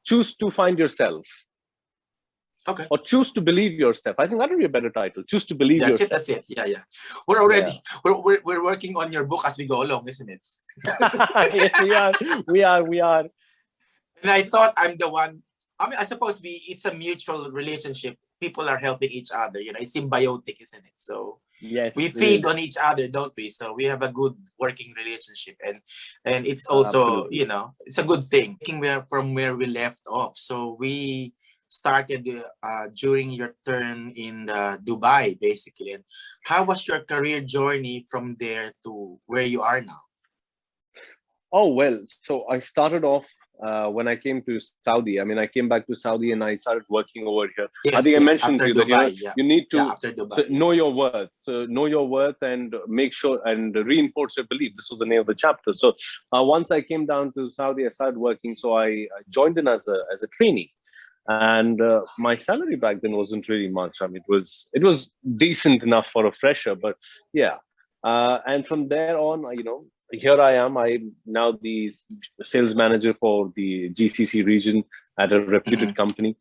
Speaker 2: choose to find yourself.
Speaker 1: Okay.
Speaker 2: Or choose to believe yourself. I think that would be a better title. Choose to believe yourself.
Speaker 1: That's it. Yeah. We're already we're working on your book as we go along, isn't it?
Speaker 2: Yes, we are.
Speaker 1: And I thought I'm the one. I mean, I suppose it's a mutual relationship. People are helping each other. It's symbiotic, isn't it? So
Speaker 2: yes,
Speaker 1: we feed on each other, don't we? So we have a good working relationship, and it's also it's a good thing. From where we left off, so we started during your turn in Dubai, basically. And how was your career journey from there to where you are now?
Speaker 2: Oh, well, so I started off when I came to Saudi. I mean, I came back to Saudi and I started working over here.
Speaker 1: Yes,
Speaker 2: I think I mentioned to you
Speaker 1: Dubai,
Speaker 2: that you need to
Speaker 1: after Dubai,
Speaker 2: know your worth. So know your worth and make sure and reinforce your belief. This was the name of the chapter. So once I came down to Saudi, I started working. So I joined in as a trainee. And my salary back then wasn't really much. I mean, it was decent enough for a fresher, but yeah. And from there on, here I am. I'm now the sales manager for the GCC region at a reputed company.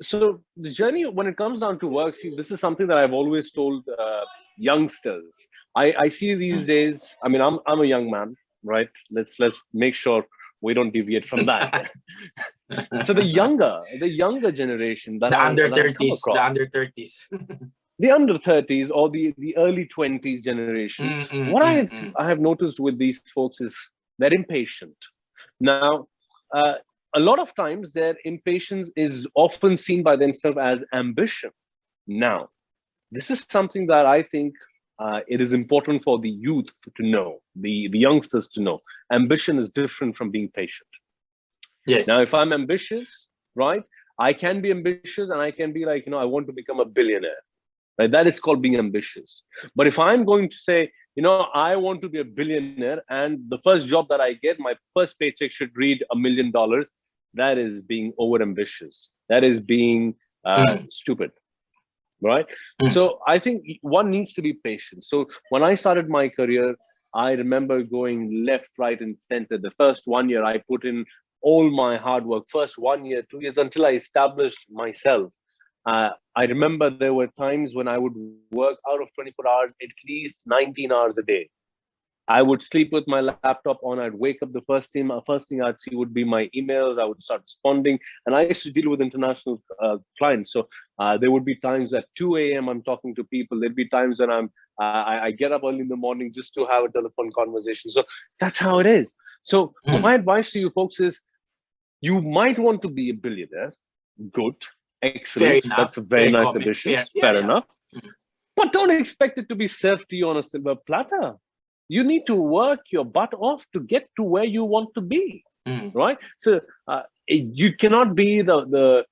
Speaker 2: So the journey, when it comes down to work, see, this is something that I've always told youngsters. I see these days. I mean, I'm a young man, right? Let's make sure we don't deviate from that. So the younger generation that
Speaker 1: the
Speaker 2: I
Speaker 1: under
Speaker 2: that I come
Speaker 1: 30s,
Speaker 2: across,
Speaker 1: the under 30s,
Speaker 2: the under 30s or the early 20s generation, what I have noticed with these folks is they're impatient. Now, a lot of times their impatience is often seen by themselves as ambition. Now, this is something that I think it is important for the youth to know, the youngsters to know. Ambition is different from being patient.
Speaker 1: Yes.
Speaker 2: Now, if I'm ambitious, right, I can be ambitious and I can be like, I want to become a billionaire. Right? That is called being ambitious. But if I'm going to say, I want to be a billionaire and the first job that I get, my first paycheck should read $1 million, that is being over ambitious. That is being stupid. Right? So I think one needs to be patient. So when I started my career, I remember going left, right, and center. The first 1 year, I put in all my hard work. First 1 year, 2 years, until I established myself. I remember there were times when I would work out of 24 hours, at least 19 hours a day. I would sleep with my laptop on. I'd wake up, the first thing I'd see would be my emails. I would start responding. And I used to deal with international clients. So there would be times at 2 a.m. I'm talking to people. There'd be times when I get up early in the morning just to have a telephone conversation. So that's how it is. So my advice to you folks is, you might want to be a billionaire. Good. Excellent. That's a very nice ambition. Fair enough. But don't expect it to be served to you on a silver platter. You need to work your butt off to get to where you want to be, right? So you cannot be the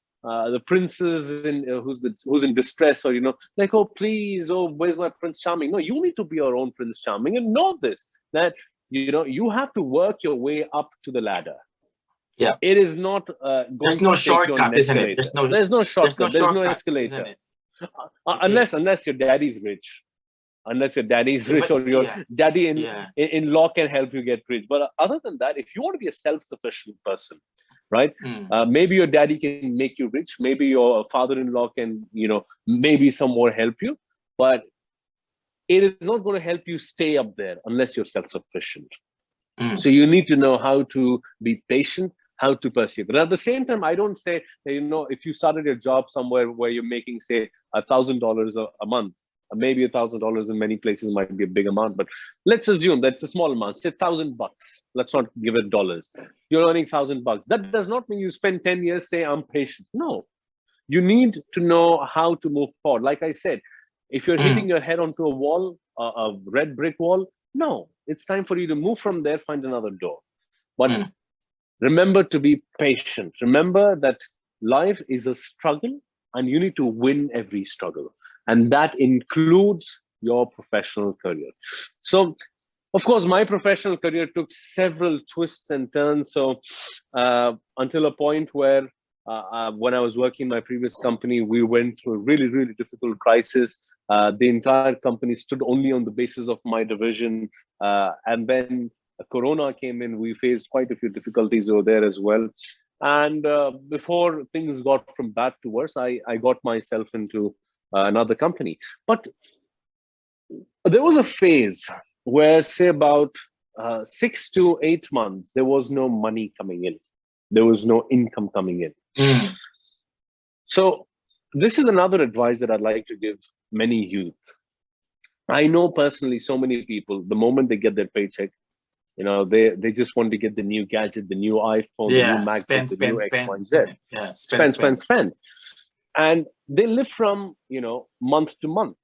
Speaker 2: princess who's in distress, or like, oh please, oh where's my Prince Charming? No, you need to be your own Prince Charming, and know this, that you have to work your way up to the ladder.
Speaker 1: Yeah,
Speaker 2: it is not going
Speaker 1: there's no shortcut, isn't it?
Speaker 2: There's no shortcut. There's no escalator, unless your daddy's rich. Unless your daddy's rich, or your daddy in law can help you get rich. But other than that, if you want to be a self-sufficient person, right? Maybe your daddy can make you rich. Maybe your father-in-law can, maybe some more help you. But it is not going to help you stay up there unless you're self-sufficient. So you need to know how to be patient, how to persevere. But at the same time, I don't say that, if you started your job somewhere where you're making, say, $1,000 a month, maybe $1,000 in many places might be a big amount, but let's assume that's a small amount, say $1,000. Let's not give it dollars. You're earning $1,000. That does not mean you spend 10 years, say, I'm patient. No, you need to know how to move forward. Like I said, if you're hitting your head onto a wall, a red brick wall, no, it's time for you to move from there, find another door. But remember to be patient. Remember that life is a struggle and you need to win every struggle. And that includes your professional career. So, of course, my professional career took several twists and turns. So until a point where when I was working in my previous company, we went through a really, really difficult crisis. The entire company stood only on the basis of my division. And then Corona came in, we faced quite a few difficulties over there as well. And before things got from bad to worse, I got myself into another company. But there was a phase where, say, about 6 to 8 months, there was no money coming in. There was no income coming in. So this is another advice that I'd like to give many youth. I know personally so many people, the moment they get their paycheck, they just want to get the new gadget, the new iPhone, the new MacBook, the new X, Y, Z.
Speaker 1: Yeah,
Speaker 2: spend. And they live from, month to month.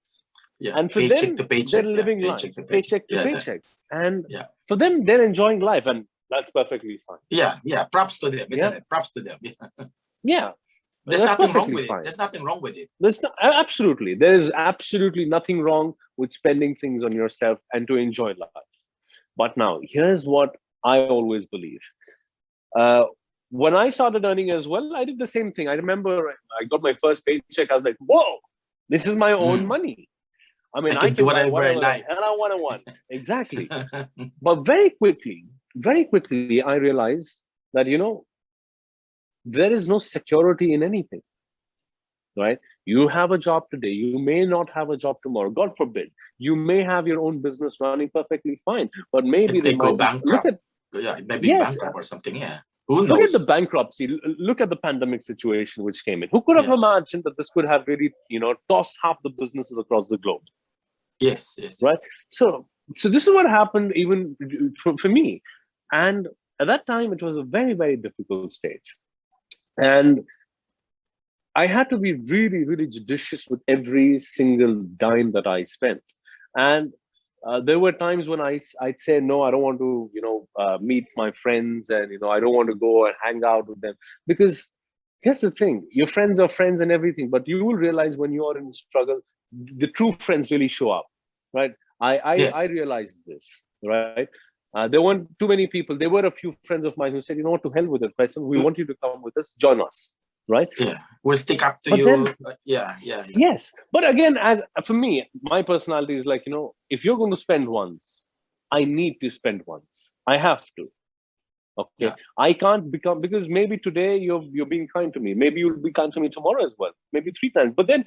Speaker 1: Yeah,
Speaker 2: and for
Speaker 1: paycheck
Speaker 2: them,
Speaker 1: to paycheck,
Speaker 2: they're living life, paycheck to paycheck. And for them, they're enjoying life, and that's perfectly fine.
Speaker 1: Yeah. Props to them, isn't it? Props to them.
Speaker 2: Yeah.
Speaker 1: There's nothing wrong with it. There's nothing wrong with it.
Speaker 2: Absolutely. There is absolutely nothing wrong with spending things on yourself and to enjoy life. But now, here's what I always believe. When I started earning as well, I did the same thing. I remember I got my first paycheck. I was like, whoa, this is my own money. I mean, I can buy whatever I want. Exactly. But very quickly, I realized that, there is no security in anything, right? You have a job today. You may not have a job tomorrow. God forbid. You may have your own business running perfectly fine, but maybe they
Speaker 1: go
Speaker 2: might
Speaker 1: bankrupt. Maybe bankrupt or something. Yeah. Who knows?
Speaker 2: Forget the bankruptcy. Look at the pandemic situation which came in. Who could have imagined that this could have really, tossed half the businesses across the globe?
Speaker 1: Yes.
Speaker 2: Right. So this is what happened even for me. And at that time, it was a very, very difficult stage. And I had to be really, really judicious with every single dime that I spent. And there were times when I'd say, no, I don't want to, meet my friends, and, I don't want to go and hang out with them. Because here's the thing, your friends are friends and everything, but you will realize when you are in struggle, the true friends really show up, right? I realized this, right? There weren't too many people. There were a few friends of mine who said, what, to hell with it, Faisal. We want you to come with us, join us, right?
Speaker 1: Yeah, we'll stick up to you. Then,
Speaker 2: Yes. But again, as for me, my personality is like, if you're going to spend once, I need to spend once. I have to. Okay. Yeah. I can't become, because maybe today you're being kind to me. Maybe you'll be kind to me tomorrow as well. Maybe 3 times. But then,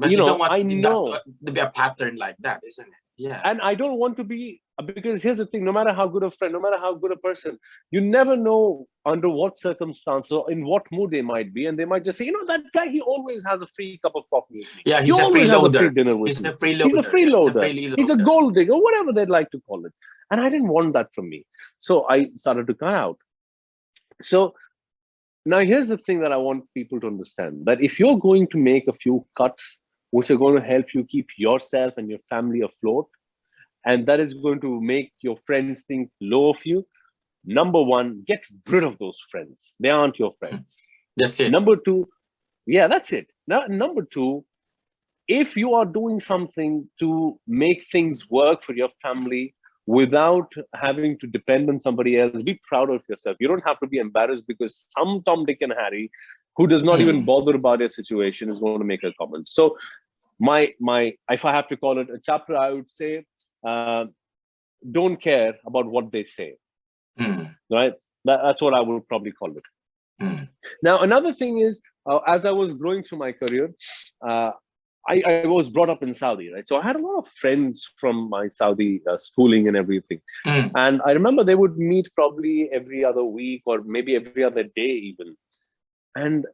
Speaker 1: you don't want I know to be a pattern like that, isn't it? Yeah.
Speaker 2: And I don't want to be, because here's the thing, no matter how good a friend, no matter how good a person, you never know under what circumstances or in what mood they might be. And they might just say, that guy, he always has a free cup of coffee with me.
Speaker 1: Yeah, he's a freeloader.
Speaker 2: Free dinner with me. He's a freeloader. He's a gold digger, whatever they'd like to call it. And I didn't want that from me. So I started to cut out. So now here's the thing that I want people to understand, that if you're going to make a few cuts, which are going to help you keep yourself and your family afloat, and that is going to make your friends think low of you, number one, get rid of those friends. They aren't your friends.
Speaker 1: That's it.
Speaker 2: Number two, that's it. Now, number two, if you are doing something to make things work for your family without having to depend on somebody else, be proud of yourself. You don't have to be embarrassed because some Tom, Dick, and Harry who does not even bother about their situation is going to make a comment. So my if I have to call it a chapter, I would say, don't care about what they say. Right? That's what I would probably call it. Now, another thing is, as I was growing through my career, I was brought up in Saudi, right? So I had a lot of friends from my Saudi schooling and everything.
Speaker 1: Mm.
Speaker 2: And I remember they would meet probably every other week or maybe every other day even. And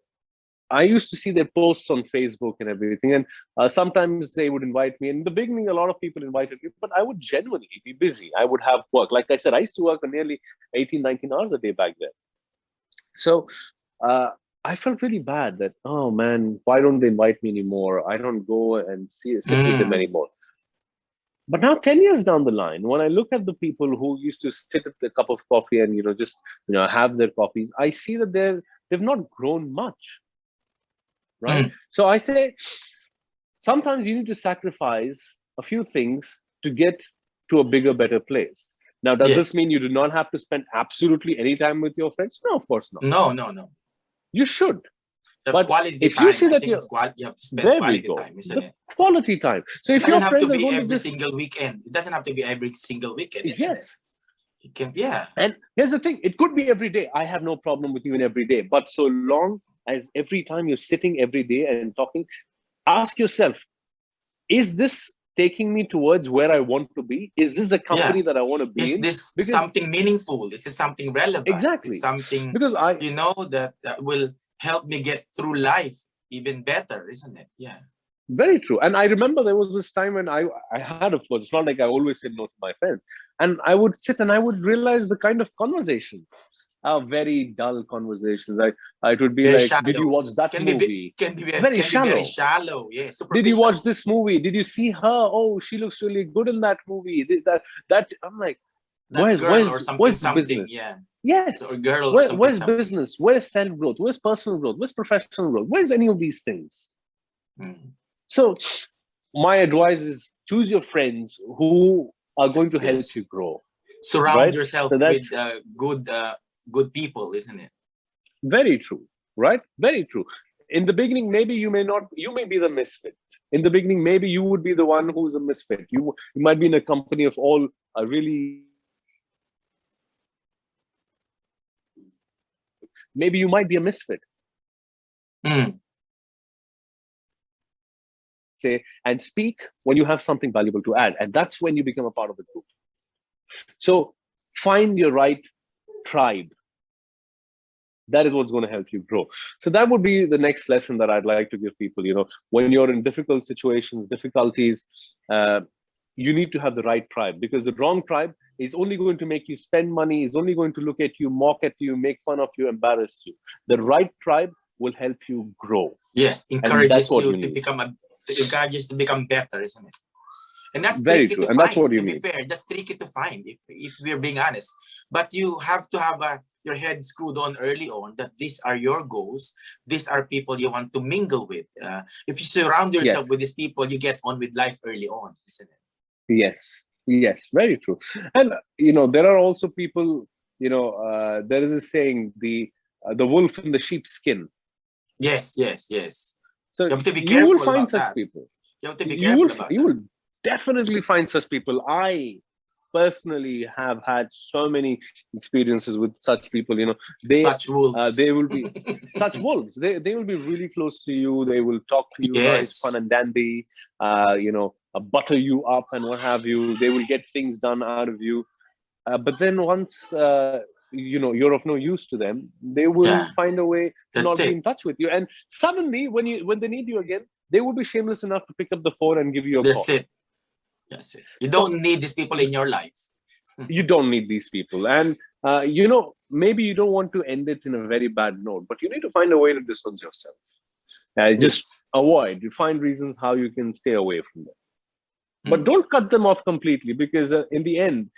Speaker 2: I used to see their posts on Facebook and everything. And sometimes they would invite me. In the beginning, a lot of people invited me, but I would genuinely be busy. I would have work. Like I said, I used to work on nearly 18, 19 hours a day back then. So uh, I felt really bad that, oh man, why don't they invite me anymore? I don't go and sit with them
Speaker 1: Mm.
Speaker 2: anymore. But now, 10 years down the line, when I look at the people who used to sit at the cup of coffee and, just, have their coffees, I see that they've not grown much, right?
Speaker 1: Mm.
Speaker 2: So I say, sometimes you need to sacrifice a few things to get to a bigger, better place. Now, does this
Speaker 1: Yes.
Speaker 2: mean you do not have to spend absolutely any time with your friends? No, of course not.
Speaker 1: No, no, no.
Speaker 2: You should.
Speaker 1: The
Speaker 2: But
Speaker 1: quality
Speaker 2: if you
Speaker 1: time.
Speaker 2: see
Speaker 1: I
Speaker 2: that
Speaker 1: think it's you have to spend
Speaker 2: there we
Speaker 1: quality
Speaker 2: go,
Speaker 1: time, isn't
Speaker 2: the
Speaker 1: it?
Speaker 2: quality time. So
Speaker 1: It
Speaker 2: if your
Speaker 1: doesn't have to
Speaker 2: friends are
Speaker 1: be
Speaker 2: going to
Speaker 1: every
Speaker 2: just,
Speaker 1: single weekend. It doesn't have to be every single weekend, isn't it?
Speaker 2: yes.
Speaker 1: It can, yeah.
Speaker 2: And here's the thing, it could be every day. I have no problem with even every day. But so long as every time you're sitting every day and talking, ask yourself, is this taking me towards where I want to be? Is this the
Speaker 1: Yeah.
Speaker 2: company that I want to be
Speaker 1: Is
Speaker 2: in?
Speaker 1: this
Speaker 2: Because
Speaker 1: something meaningful? Is it something relevant? Is it
Speaker 2: exactly,
Speaker 1: something,
Speaker 2: because
Speaker 1: that will help me get through life even better, isn't it? Yeah.
Speaker 2: very true. And I remember there was this time when I had, of course, it's not like I always said no to my friends. And I would sit and I would realize the kind of conversations are very dull conversations. It would be
Speaker 1: Very
Speaker 2: like, did you
Speaker 1: shallow.
Speaker 2: watch that movie? Very
Speaker 1: Can be very
Speaker 2: shallow.
Speaker 1: shallow. Yeah.
Speaker 2: Did you watch
Speaker 1: Superficial.
Speaker 2: this movie? Did you see her? Oh, she looks really good in that movie. That I'm like,
Speaker 1: That
Speaker 2: where's
Speaker 1: girl or
Speaker 2: where's
Speaker 1: something,
Speaker 2: where's the
Speaker 1: something.
Speaker 2: business?
Speaker 1: Yeah. Or
Speaker 2: Yes.
Speaker 1: girl or something,
Speaker 2: Where's
Speaker 1: something.
Speaker 2: business? Where's self growth? Where's personal growth? Where's professional growth? Where's any of these things?
Speaker 1: Mm.
Speaker 2: So my advice is choose your friends who are going to help you
Speaker 1: Yes.
Speaker 2: grow.
Speaker 1: Surround
Speaker 2: Right?
Speaker 1: yourself
Speaker 2: So
Speaker 1: with
Speaker 2: that's
Speaker 1: good people, isn't it?
Speaker 2: very true. Right? Very true. In the beginning, maybe you may be the misfit. In the beginning, maybe you would be the one who's a misfit. You might be in a company of all really, maybe you might be a misfit.
Speaker 1: Mm.
Speaker 2: Say and speak when you have something valuable to add, and that's when you become a part of the group. So find your right tribe. That is what's going to help you grow. So that would be the next lesson that I'd like to give people. When you're in difficult situations, difficulties, you need to have the right tribe, because the wrong tribe is only going to make you spend money, is only going to look at you, mock at you, make fun of you, embarrass you. The right tribe will help you grow.
Speaker 1: Yes,
Speaker 2: And that's
Speaker 1: encourages
Speaker 2: what
Speaker 1: you
Speaker 2: you
Speaker 1: to
Speaker 2: need.
Speaker 1: become better, isn't it? And that's
Speaker 2: Very
Speaker 1: tricky
Speaker 2: true.
Speaker 1: to
Speaker 2: And that's
Speaker 1: find.
Speaker 2: what you
Speaker 1: To be
Speaker 2: need.
Speaker 1: fair, that's tricky to find if we're being honest. But you have to have your head screwed on early on that these are your goals. These are people you want to mingle with. If you surround yourself with
Speaker 2: Yes.
Speaker 1: these people, you get on with life early on, isn't it?
Speaker 2: Yes. Yes. Very true. And there are also people. There is a saying, the wolf in the sheep's skin.
Speaker 1: Yes, yes, yes.
Speaker 2: So
Speaker 1: You have to be
Speaker 2: you will
Speaker 1: careful
Speaker 2: find
Speaker 1: about
Speaker 2: such
Speaker 1: that.
Speaker 2: people.
Speaker 1: You have to be
Speaker 2: You will
Speaker 1: careful about
Speaker 2: you
Speaker 1: that.
Speaker 2: will definitely find such people. I personally have had so many experiences with such people. They
Speaker 1: Such wolves.
Speaker 2: they will be such wolves. They will be really close to you. They will talk to you nice, fun
Speaker 1: Yes.
Speaker 2: and dandy. Butter you up and what have you. They will get things done out of you. But then once you're of no use to them, they will
Speaker 1: Yeah,
Speaker 2: find a way to
Speaker 1: that's
Speaker 2: not be
Speaker 1: it.
Speaker 2: in touch with you. And suddenly, when they need you again, they will be shameless enough to pick up the phone and give you a
Speaker 1: That's
Speaker 2: call.
Speaker 1: it. That's it. You
Speaker 2: So
Speaker 1: don't need these people in your life.
Speaker 2: you don't need these people, and maybe you don't want to end it in a very bad note, but you need to find a way to distance yourself. Just
Speaker 1: Yes.
Speaker 2: avoid. You find reasons how you can stay away from them. But
Speaker 1: Mm.
Speaker 2: don't cut them off completely, because in the end,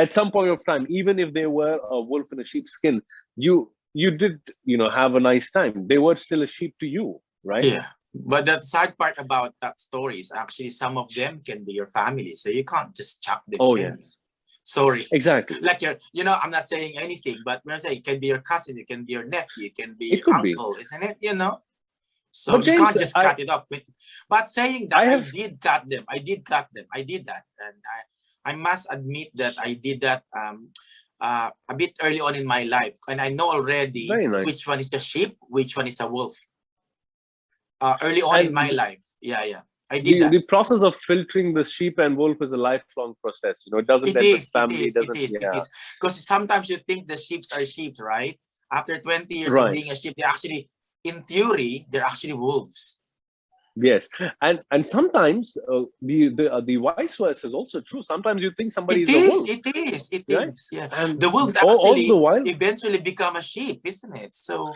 Speaker 2: at some point of time, even if they were a wolf in a sheep's skin, you did have a nice time. They were still a sheep to you, right?
Speaker 1: Yeah. But the sad part about that story is actually some of them can be your family. So you can't just chuck them,
Speaker 2: Oh
Speaker 1: can you?
Speaker 2: yes,
Speaker 1: Sorry.
Speaker 2: exactly.
Speaker 1: Like I'm not saying anything, but when I say it can be your cousin, it can be your nephew, it can be
Speaker 2: It
Speaker 1: your
Speaker 2: could be.
Speaker 1: uncle, isn't it? So
Speaker 2: But
Speaker 1: you
Speaker 2: James,
Speaker 1: can't just cut it off. But saying that
Speaker 2: I
Speaker 1: I
Speaker 2: have
Speaker 1: did cut them, I did that. And I must admit that I did that a bit early on in my life. And I know already
Speaker 2: very nice.
Speaker 1: which one is a sheep, which one is a wolf. early on in my
Speaker 2: And
Speaker 1: life. Yeah, I did that.
Speaker 2: the process of filtering the sheep and wolf is a lifelong process. You know, it doesn't
Speaker 1: It
Speaker 2: end with
Speaker 1: is, it
Speaker 2: family. It
Speaker 1: is, it
Speaker 2: doesn't.
Speaker 1: is, it
Speaker 2: Yeah.
Speaker 1: is. Because sometimes you think the sheep are sheep, right? After 20 years of
Speaker 2: Right.
Speaker 1: being a sheep, they actually, in theory, they're actually wolves.
Speaker 2: Yes. And sometimes the vice versa is also true. Sometimes you think somebody
Speaker 1: It
Speaker 2: is a
Speaker 1: is,
Speaker 2: wolf,
Speaker 1: it is, it
Speaker 2: right?
Speaker 1: is. Yeah.
Speaker 2: And
Speaker 1: The wolves
Speaker 2: all the
Speaker 1: actually
Speaker 2: while,
Speaker 1: eventually become a sheep, isn't it? So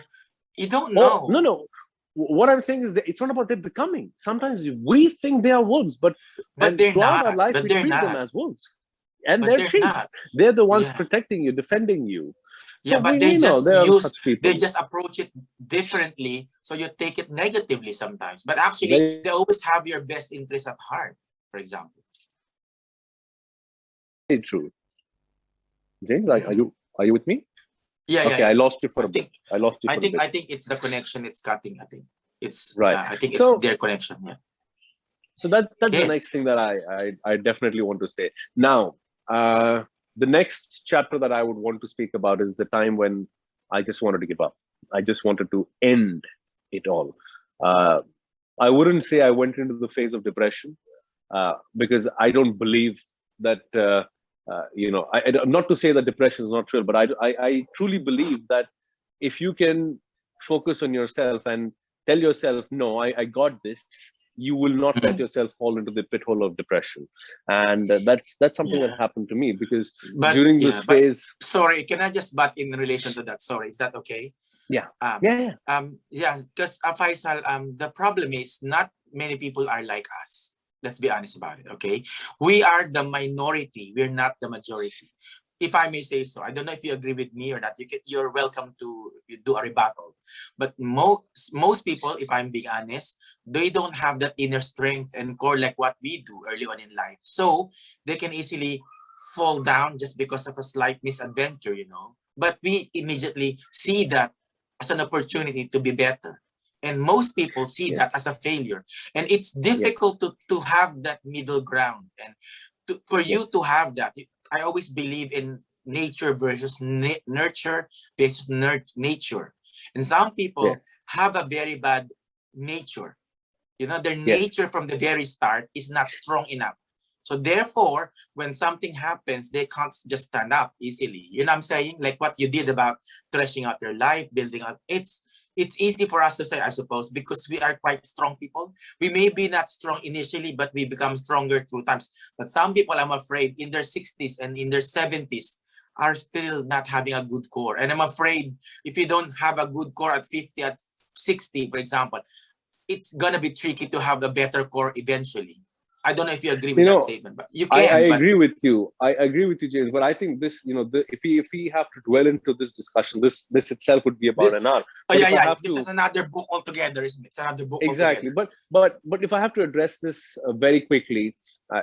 Speaker 1: you don't
Speaker 2: oh no,
Speaker 1: know.
Speaker 2: no. What I'm saying is that it's not about their becoming. Sometimes we think they are wolves,
Speaker 1: But
Speaker 2: and
Speaker 1: they're
Speaker 2: throughout our
Speaker 1: not.
Speaker 2: life
Speaker 1: But
Speaker 2: we
Speaker 1: they're
Speaker 2: treat them
Speaker 1: not.
Speaker 2: as wolves, and
Speaker 1: But
Speaker 2: they're
Speaker 1: they're
Speaker 2: sheep.
Speaker 1: not.
Speaker 2: They're the ones
Speaker 1: Yeah.
Speaker 2: protecting you, defending you. So
Speaker 1: Yeah, but
Speaker 2: we know there are such
Speaker 1: they
Speaker 2: people.
Speaker 1: just approach it differently. So you take it negatively sometimes. But actually,
Speaker 2: Very,
Speaker 1: they always have your best interest at heart, for example.
Speaker 2: very true. James,
Speaker 1: Mhm.
Speaker 2: are you with me? Okay,
Speaker 1: Yeah.
Speaker 2: I lost you for
Speaker 1: I
Speaker 2: a bit.
Speaker 1: think,
Speaker 2: I lost you for a bit.
Speaker 1: I think it's the connection. It's cutting. I think it's.
Speaker 2: Right.
Speaker 1: I think it's
Speaker 2: So
Speaker 1: their connection. Yeah.
Speaker 2: that's the
Speaker 1: Yes.
Speaker 2: next thing that I definitely want to say. Now, the next chapter that I would want to speak about is the time when I just wanted to give up. I just wanted to end it all. Uh, I wouldn't say I went into the phase of depression because I don't believe that. Not to say that depression is not real, but I truly believe that if you can focus on yourself and tell yourself, no, I got this, you will not let
Speaker 1: Mhm.
Speaker 2: yourself fall into the pit hole of depression. And that's something that
Speaker 1: Yeah.
Speaker 2: happened to me because
Speaker 1: But
Speaker 2: during this
Speaker 1: yeah. But
Speaker 2: phase,
Speaker 1: sorry, can I just butt in relation to that? Sorry, is that okay?
Speaker 2: yeah,
Speaker 1: Um,
Speaker 2: yeah, yeah,
Speaker 1: yeah, because Faisal, the problem is not many people are like us. Let's be honest about it, okay? We are the minority. We're not the majority. If I may say so, I don't know if you agree with me or not. You're welcome to do a rebuttal. But most people, if I'm being honest, they don't have that inner strength and core like what we do early on in life. So they can easily fall down just because of a slight misadventure, you know. But we immediately see that as an opportunity to be better. And most people see that as
Speaker 2: yes,
Speaker 1: a failure. And it's
Speaker 2: yes,
Speaker 1: difficult to have that middle ground. And for you
Speaker 2: yes,
Speaker 1: to have that, I always believe in nature versus nurture versus nature. And some
Speaker 2: yes,
Speaker 1: people have a very bad nature. You know, their
Speaker 2: yes.
Speaker 1: nature from the very start is not strong enough. So therefore, when something happens, they can't just stand up easily. You know what I'm saying? Like what you did about threshing out your life, building up. It's easy for us to say, I suppose, because we are quite strong people. We may be not strong initially, but we become stronger through times. But some people, I'm afraid, in their 60s and in their 70s are still not having a good core. And I'm afraid if you don't have a good core at 50, at 60, for example, it's gonna be tricky to have a better core eventually. I don't know if you agree with
Speaker 2: You
Speaker 1: that
Speaker 2: know,
Speaker 1: statement, but you
Speaker 2: I
Speaker 1: can. But
Speaker 2: agree with you. I agree with you, James. But I think this, if we have to dwell into this discussion, this itself would be about
Speaker 1: this,
Speaker 2: an hour.
Speaker 1: oh
Speaker 2: But
Speaker 1: yeah,
Speaker 2: if I
Speaker 1: yeah,
Speaker 2: have
Speaker 1: this
Speaker 2: to,
Speaker 1: is another book altogether, isn't it? It's another book
Speaker 2: exactly.
Speaker 1: altogether.
Speaker 2: But if I have to address this very quickly,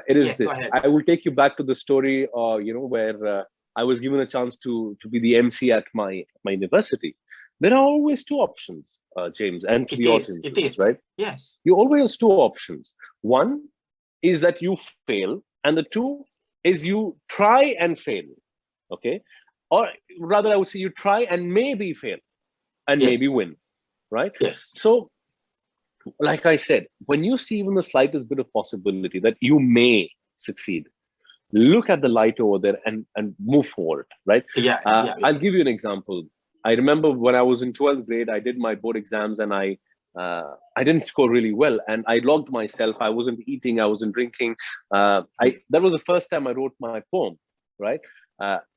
Speaker 2: it is
Speaker 1: Yes, go
Speaker 2: this.
Speaker 1: ahead.
Speaker 2: I will take you back to the story, where I was given a chance to be the MC at my university. There are always two options, James, and to
Speaker 1: It
Speaker 2: the
Speaker 1: is. It
Speaker 2: audiences,
Speaker 1: is.
Speaker 2: right?
Speaker 1: Yes.
Speaker 2: You always two options. One is that you fail, and the two is you try and fail. Okay, or rather, I would say you try and maybe fail and maybe
Speaker 1: Yes.
Speaker 2: win. Right.
Speaker 1: Yes.
Speaker 2: So, like I said, when you see even the slightest bit of possibility that you may succeed, look at the light over there and move forward. Right.
Speaker 1: Yeah. Yeah.
Speaker 2: I'll give you an example. I remember when I was in 12th grade, I did my board exams and I didn't score really well, and I logged myself. I wasn't eating, I wasn't drinking. I That was the first time I wrote my poem, right?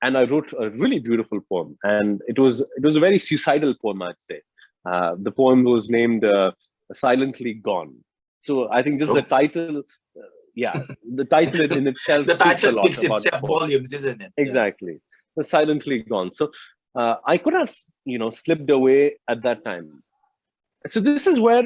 Speaker 2: And I wrote a really beautiful poem, and it was a very suicidal poem, I'd say. The poem was named "Silently Gone." So I think just the
Speaker 1: Oh.
Speaker 2: title, yeah, the title in itself
Speaker 1: The
Speaker 2: speaks a
Speaker 1: title
Speaker 2: lot
Speaker 1: speaks
Speaker 2: about the
Speaker 1: itself
Speaker 2: poem.
Speaker 1: volumes, isn't it? Yeah.
Speaker 2: Exactly, the silently gone. So I could have, slipped away at that time. So this is where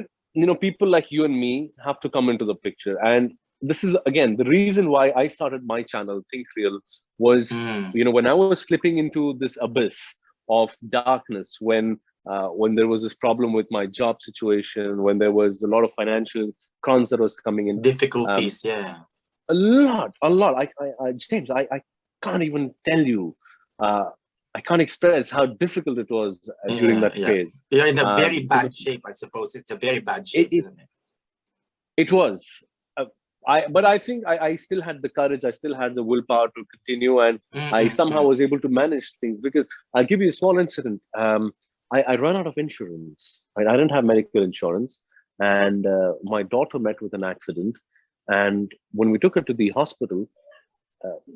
Speaker 2: people like you and me have to come into the picture, and this is again the reason why I started my channel Think Real. Was
Speaker 1: Mm.
Speaker 2: when I was slipping into this abyss of darkness, when there was this problem with my job situation, when there was a lot of financial cons that was coming in. um,
Speaker 1: Difficulties. Yeah.
Speaker 2: a lot. James, I can't even tell you. I can't express how difficult it was during that phase.
Speaker 1: You're in a very bad shape, I suppose. It's a very bad shape, isn't it?
Speaker 2: It was. But I think I still had the courage. I still had the willpower to continue, and I somehow was able to manage things. Because I'll give you a small incident. I ran out of insurance. Right? I didn't have medical insurance, and my daughter met with an accident. And when we took her to the hospital,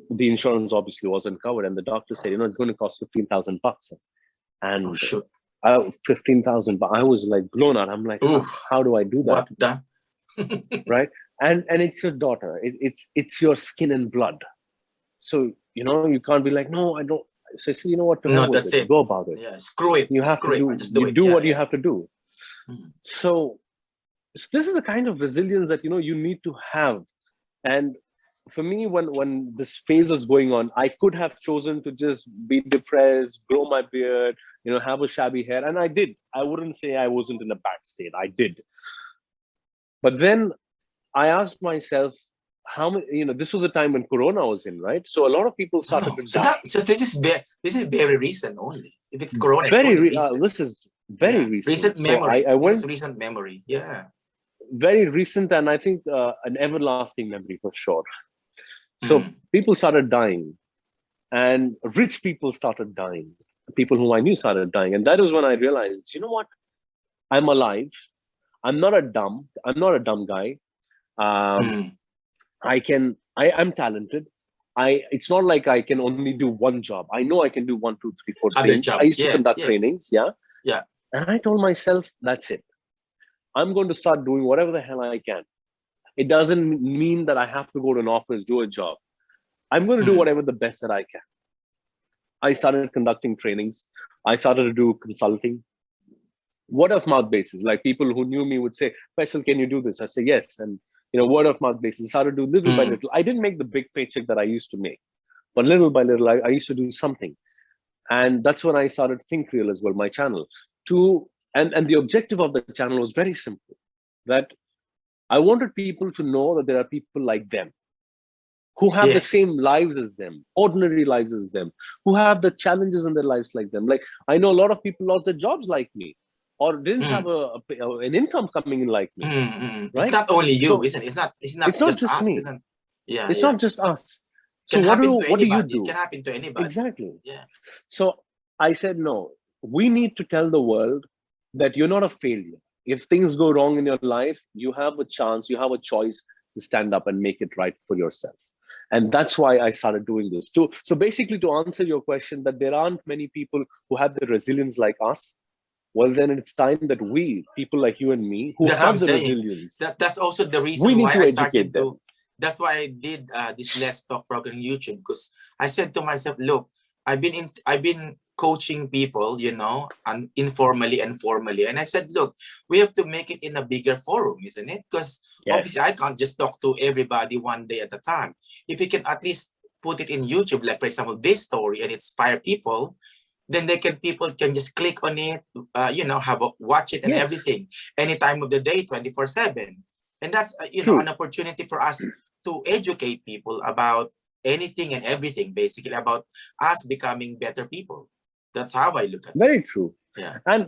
Speaker 2: the insurance obviously wasn't covered, and the doctor said, it's going to cost $15,000. And 15,000. But I was like blown out. I'm like, how do I do that?
Speaker 1: What the?
Speaker 2: Right? And it's your daughter. It's your skin and blood. So you can't be like, no, I don't. So I said, you know what?
Speaker 1: No, that's it.
Speaker 2: Go about it.
Speaker 1: Yeah, screw it.
Speaker 2: You have to do what you have to do. So this is the kind of resilience that you need to have. And for me, when this phase was going on, I could have chosen to just be depressed, grow my beard, have a shabby hair, and I did. I wouldn't say I wasn't in a bad state. I did. But then I asked myself, how many? This was a time when Corona was in, right? So a lot of people started to die.
Speaker 1: So this is very recent only. If it's Corona,
Speaker 2: this is very recent.
Speaker 1: Recent memory.
Speaker 2: So I went
Speaker 1: recent memory. Yeah.
Speaker 2: Very recent, and I think an everlasting memory for sure. So people started dying, and rich people started dying. People whom I knew started dying, and that was when I realized, you know what? I'm alive. I'm not a dumb guy. I'm talented. It's not like I can only do one job. I know I can do 1, 2, 3, 4 things. I used to conduct trainings. Yeah. And I told myself, that's it. I'm going to start doing whatever the hell I can. It doesn't mean that I have to go to an office, do a job. I'm going to do whatever the best that I can. I started conducting trainings. I started to do consulting. Word of mouth basis, like people who knew me would say, Faisal, can you do this? I say yes. And word of mouth basis, started to do little by little. I didn't make the big paycheck that I used to make, but little by little, I used to do something. And that's when I started Think Real as well, my channel. And the objective of the channel was very simple, that I wanted people to know that there are people like them, who have the same lives as them, ordinary lives as them, who have the challenges in their lives like them. Like, I know a lot of people lost their jobs like me, or didn't have an income coming in like me. Right?
Speaker 1: It's not only you, isn't it? It's not just us,
Speaker 2: me.
Speaker 1: Isn't it? Yeah,
Speaker 2: it's not just us. So what do you do?
Speaker 1: It can happen to anybody.
Speaker 2: Exactly.
Speaker 1: Yeah.
Speaker 2: So I said, no, we need to tell the world that you're not a failure. If things go wrong in your life, you have a chance, you have a choice to stand up and make it right for yourself. And that's why I started doing this. So basically, to answer your question, that there aren't many people who have the resilience like us. Well, then it's time that people like you and me, who have the resilience.
Speaker 1: That's also the reason why I started to. That's why I did this Let's Talk program on YouTube, because I said to myself, look, I've been coaching people, and informally and formally, and I said, look, we have to make it in a bigger forum, isn't it? Because obviously I can't just talk to everybody one day at a time. If we can at least put it in YouTube, like for example this story, and inspire people, then people can just click on it, watch it and everything, any time of the day, 24/7. And that's an opportunity for us to educate people about anything and everything, basically about us becoming better people. That's how I look at it.
Speaker 2: Very true.
Speaker 1: Yeah.
Speaker 2: And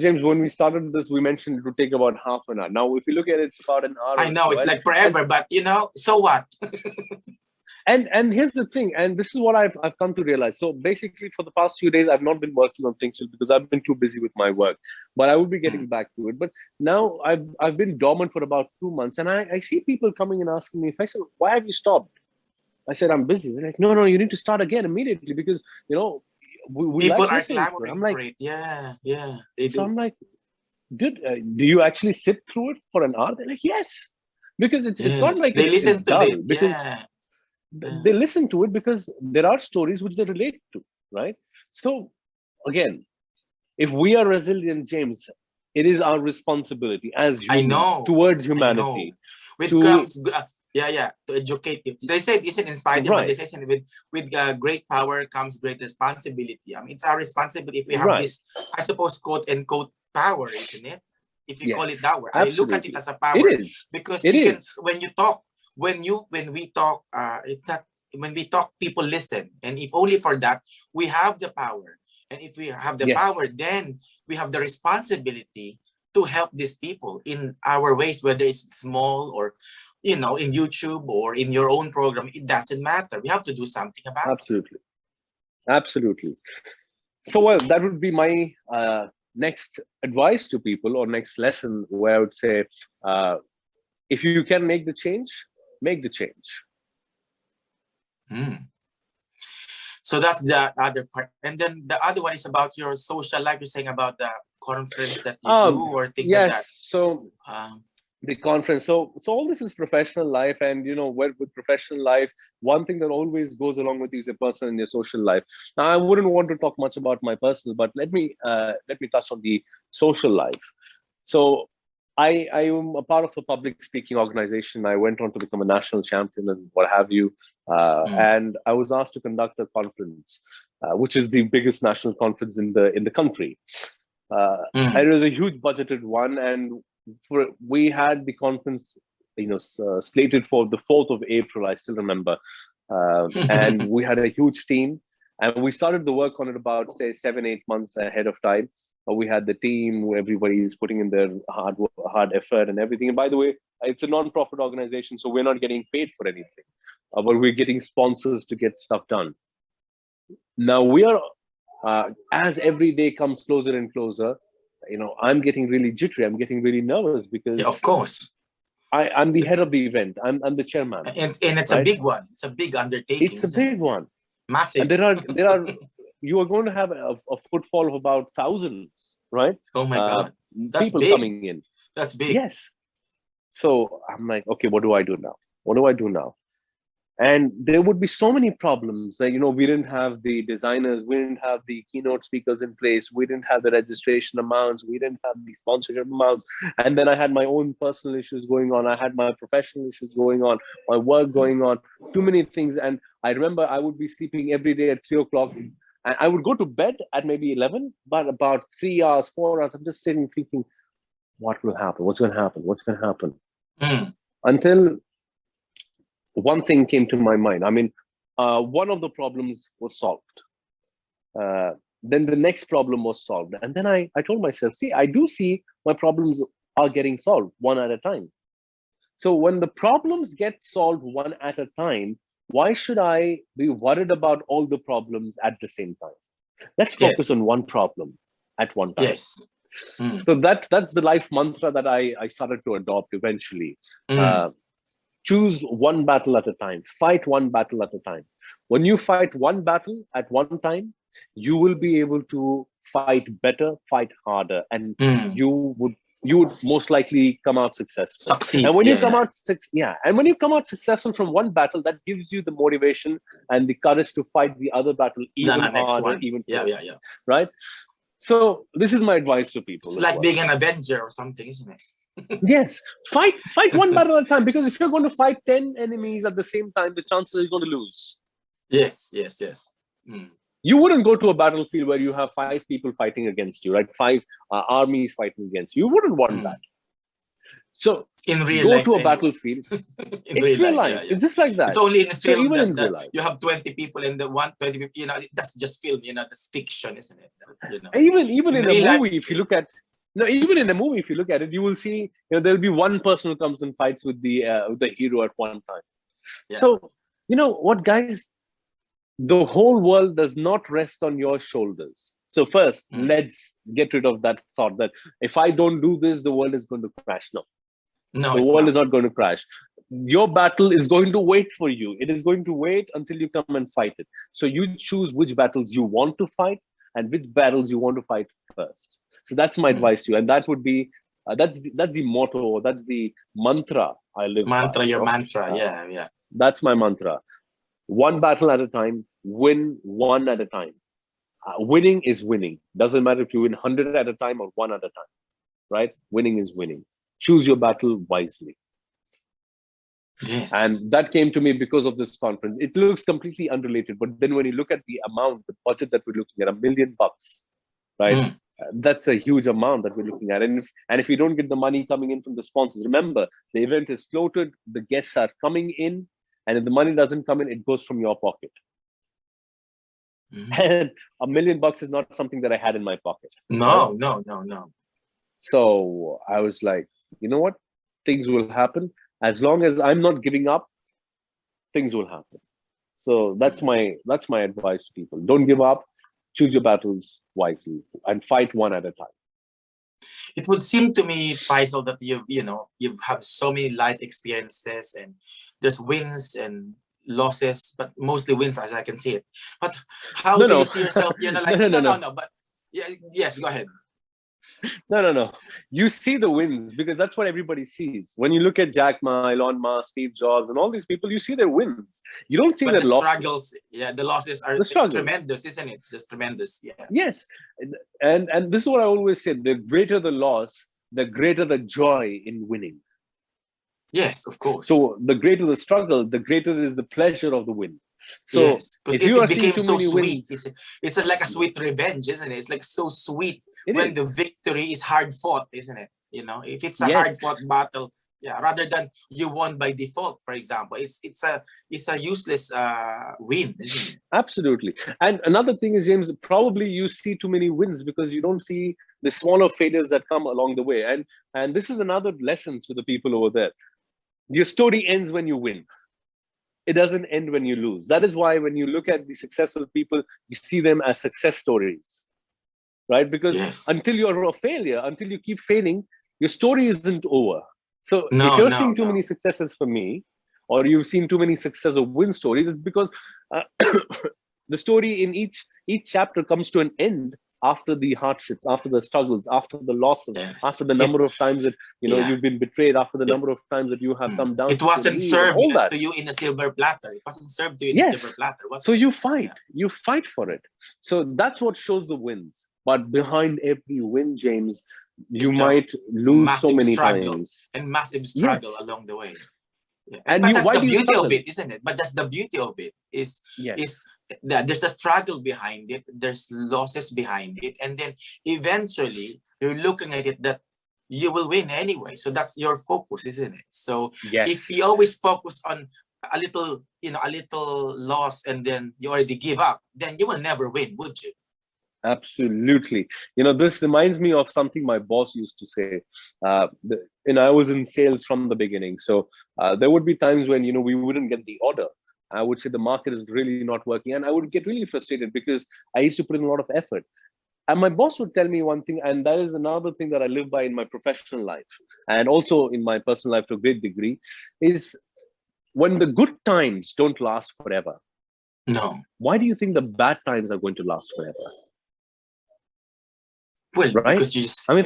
Speaker 2: James, when we started this, we mentioned it would take about half an hour. Now, if you look at it, it's about an hour.
Speaker 1: I know, it's like forever, but so what?
Speaker 2: And here's the thing, and this is what I've come to realize. So basically, for the past few days, I've not been working on things because I've been too busy with my work. But I will be getting back to it. But now I've been dormant for about 2 months, and I see people coming and asking me, Faisal, why have you stopped? I said, I'm busy. They're like, no, you need to start again immediately, because
Speaker 1: people are clamoring for it. Yeah, they do.
Speaker 2: So I'm like, dude, do you actually sit through it for an hour? They're like, yes, because it's not like
Speaker 1: they listen to
Speaker 2: dull,
Speaker 1: it.
Speaker 2: because they listen to it because there are stories which they relate to, right? So again, if we are resilient, James, it is our responsibility as humans towards humanity.
Speaker 1: To educate you. They said isn't inspired, but they said with great power comes great responsibility. I mean, it's our responsibility if we have this, I suppose, quote unquote power, isn't it? If you call it that way, I look at it as a power.
Speaker 2: It is,
Speaker 1: because
Speaker 2: when we talk,
Speaker 1: it's not when we talk, people listen. And if only for that, we have the power. And if we have the
Speaker 2: Yes.
Speaker 1: power, then we have the responsibility to help these people in our ways, whether it's small or, you know, in YouTube or in your own program. It doesn't matter. We have to do something about it.
Speaker 2: Absolutely. Absolutely. So, well, that would be my next advice to people, or next lesson, where I would say, if you can make the change, make the change.
Speaker 1: So that's the other part. And then the other one is about your social life. You're saying about the conference that you do or things like that.
Speaker 2: Yes. So the conference. So all this is professional life, and you know, with professional life, one thing that always goes along with you is your personal and your social life. Now, I wouldn't want to talk much about my personal, but let me touch on the social life. So I am a part of a public speaking organization. I went on to become a national champion and what have you. And I was asked to conduct a conference, which is the biggest national conference in the country. And it was a huge budgeted one, and we had the conference, slated for the 4th of April. I still remember, and we had a huge team, and we started the work on it about, say, 7-8 months ahead of time. We had the team where everybody is putting in their hard effort and everything. And by the way, it's a non-profit organization, so we're not getting paid for anything, but we're getting sponsors to get stuff done. Now we are, as every day comes closer and closer, I'm getting really jittery. I'm getting really nervous because,
Speaker 1: of course,
Speaker 2: I'm the head of the event. I'm the chairman,
Speaker 1: and it's right? A big one. It's a big undertaking.
Speaker 2: It's a big one,
Speaker 1: massive.
Speaker 2: And there are. You are going to have a footfall of about thousands, right?
Speaker 1: Oh my God, that's
Speaker 2: people
Speaker 1: big.
Speaker 2: Coming in.
Speaker 1: That's big.
Speaker 2: Yes. So I'm like, okay, what do I do now? What do I do now? And there would be so many problems. Like, we didn't have the designers, we didn't have the keynote speakers in place, we didn't have the registration amounts, we didn't have the sponsorship amounts. And then I had my own personal issues going on. I had my professional issues going on, my work going on, too many things. And I remember I would be sleeping every day at 3 o'clock. And I would go to bed at maybe 11, but about 3 hours, 4 hours, I'm just sitting thinking, what will happen? What's going to happen? What's going to happen? Until one thing came to my mind. I mean, one of the problems was solved. Then the next problem was solved. And then I told myself, see, I do see my problems are getting solved one at a time. So when the problems get solved one at a time, why should I be worried about all the problems at the same time? Let's focus on one problem at one time.
Speaker 1: Yes.
Speaker 2: So that's the life mantra that I started to adopt eventually. Choose one battle at a time. Fight one battle at a time. When you fight one battle at one time, you will be able to fight better, fight harder, and you would most likely come out successful.
Speaker 1: Succeed.
Speaker 2: And when you come out, and when you come out successful from one battle, that gives you the motivation and the courage to fight the other battle even harder, even faster. Right? So this is my advice to people.
Speaker 1: It's like being an Avenger or something, isn't it?
Speaker 2: Yes, fight one battle at a time, because if you're going to fight 10 enemies at the same time, the chances are you're going to lose.
Speaker 1: Yes.
Speaker 2: You wouldn't go to a battlefield where you have 5 people fighting against you, right? 5 armies fighting against you. You wouldn't want that. So
Speaker 1: in real
Speaker 2: go
Speaker 1: life,
Speaker 2: to a battlefield. It's real life. It's just like that.
Speaker 1: It's only in the film
Speaker 2: even in real life.
Speaker 1: You have 20 people and the 20 people, that's just film, that's fiction, isn't it?
Speaker 2: Even in a movie, if you look at even in a movie, if you look at it, you will see there'll be one person who comes and fights with the hero at one time. So what, guys? The whole world does not rest on your shoulders. So first, let's get rid of that thought that if I don't do this, the world is going to crash. No, the world is not going to crash. Your battle is going to wait for you. It is going to wait until you come and fight it. So you choose which battles you want to fight and which battles you want to fight first. So that's my advice to you. And that would be, that's the motto, that's the mantra I live by.
Speaker 1: Your mantra, yeah.
Speaker 2: That's my mantra. One battle at a time, win one at a time. Winning is winning. Doesn't matter if you win 100 at a time or 1 at a time, right? Winning is winning. Choose your battle wisely.
Speaker 1: Yes.
Speaker 2: And that came to me because of this conference. It looks completely unrelated, but then when you look at the amount, the budget that we're looking at, $1 million, right? That's a huge amount that we're looking at. And if you don't get the money coming in from the sponsors, remember, the event is floated, the guests are coming in, and if the money doesn't come in, it goes from your pocket. And $1 million is not something that I had in my pocket.
Speaker 1: No, no, no, no.
Speaker 2: So I was like, you know what? Things will happen. As long as I'm not giving up, things will happen. So that's my advice to people. Don't give up. Choose your battles wisely and fight one at a time.
Speaker 1: It would seem to me, Faisal, that you have so many life experiences, and there's wins and losses, but mostly wins, as I can see it. But how do you see yourself? No. But yes, go ahead.
Speaker 2: No. You see the wins because that's what everybody sees. When you look at Jack Ma, Elon Musk, Steve Jobs, and all these people, you see their wins. You don't see their losses.
Speaker 1: Struggles. Yeah, the losses are tremendous, isn't it? Just tremendous. Yeah.
Speaker 2: Yes, and this is what I always say: the greater the loss, the greater the joy in winning.
Speaker 1: Yes, of course.
Speaker 2: So the greater the struggle, the greater is the pleasure of the win. So
Speaker 1: yes, because
Speaker 2: it
Speaker 1: became so sweet.
Speaker 2: Wins,
Speaker 1: it's like a sweet revenge, isn't it? It's like so sweet when the victory is hard fought, isn't it? If it's a hard fought battle, rather than you won by default, for example, it's a useless win, isn't it?
Speaker 2: Absolutely. And another thing is, James, probably you see too many wins because you don't see the smaller failures that come along the way. And this is another lesson to the people over there. Your story ends when you win. It doesn't end when you lose. That is why when you look at the successful people, you see them as success stories, right? Because until you're a failure, until you keep failing, your story isn't over. So if you're seeing too many successes for me, or you've seen too many success or win stories, it's because the story in each chapter comes to an end after the hardships, after the struggles, after the losses, after the number of times that you've been betrayed, after the number of times that you have come down.
Speaker 1: It wasn't served to you in a silver platter. It wasn't served to you in a silver platter.
Speaker 2: So you fight. You fight for it. So that's what shows the wins. But behind every win, James, you might lose so many times.
Speaker 1: And massive struggle along the way. Yeah.
Speaker 2: And
Speaker 1: but that's the beauty of it, isn't it? But that's the beauty of it is that there's a struggle behind it, there's losses behind it, and then eventually you're looking at it that you will win anyway. So that's your focus, isn't it? So if you always focus on a little loss and then you already give up, then you will never win, would you?
Speaker 2: Absolutely. This reminds me of something my boss used to say. I was in sales from the beginning. So there would be times when, we wouldn't get the order. I would say the market is really not working. And I would get really frustrated because I used to put in a lot of effort. And my boss would tell me one thing, and that is another thing that I live by in my professional life and also in my personal life to a great degree, is when the good times don't last forever.
Speaker 1: No.
Speaker 2: Why do you think the bad times are going to last forever?
Speaker 1: Well,
Speaker 2: right?
Speaker 1: Because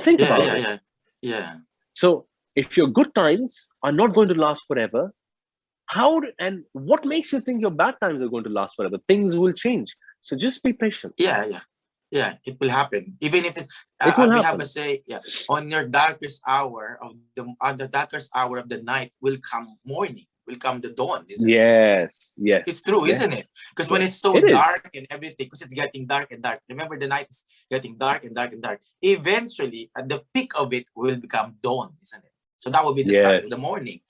Speaker 2: think about it.
Speaker 1: Yeah.
Speaker 2: So if your good times are not going to last forever, and what makes you think your bad times are going to last forever? Things will change. So just be patient.
Speaker 1: Yeah, it will happen. Even if we have to say, on your darkest hour of the darkest hour of the night will come morning. Will come the dawn, isn't it?
Speaker 2: Yes.
Speaker 1: It's true, isn't it? Because when it's so dark and everything, because it's getting dark and dark. Remember, the night is getting dark and dark and dark. Eventually, at the peak of it will become dawn, isn't it? So that will be the start of the morning.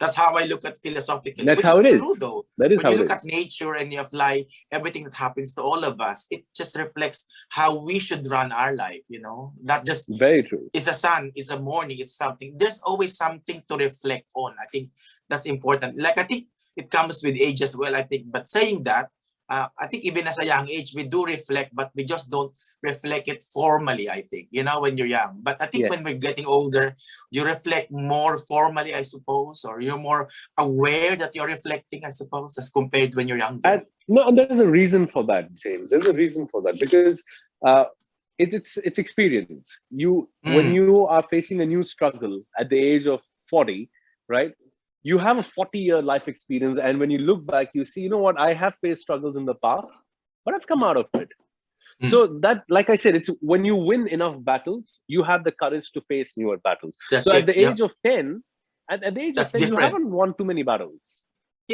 Speaker 1: That's how I look at philosophically.
Speaker 2: That's how it is.
Speaker 1: True, though.
Speaker 2: That is
Speaker 1: when you look at nature and you apply everything that happens to all of us, it just reflects how we should run our life, Not just
Speaker 2: very true.
Speaker 1: It's a sun, it's a morning, it's something. There's always something to reflect on. I think that's important. Like, I think it comes with age as well, I think. But saying that, I think even as a young age, we do reflect, but we just don't reflect it formally, I think, when you're young. But I think when we're getting older, you reflect more formally, I suppose, or you're more aware that you're reflecting, I suppose, as compared to when you're younger.
Speaker 2: And there's a reason for that, James. There's a reason for that because it's experience. When you are facing a new struggle at the age of 40, right? You have a 40-year life experience, and when you look back, you see, what, I have faced struggles in the past, but I've come out of it. So that, like I said, it's when you win enough battles, you have the courage to face newer battles. At the age of 10, at the age of 10, you haven't won too many battles,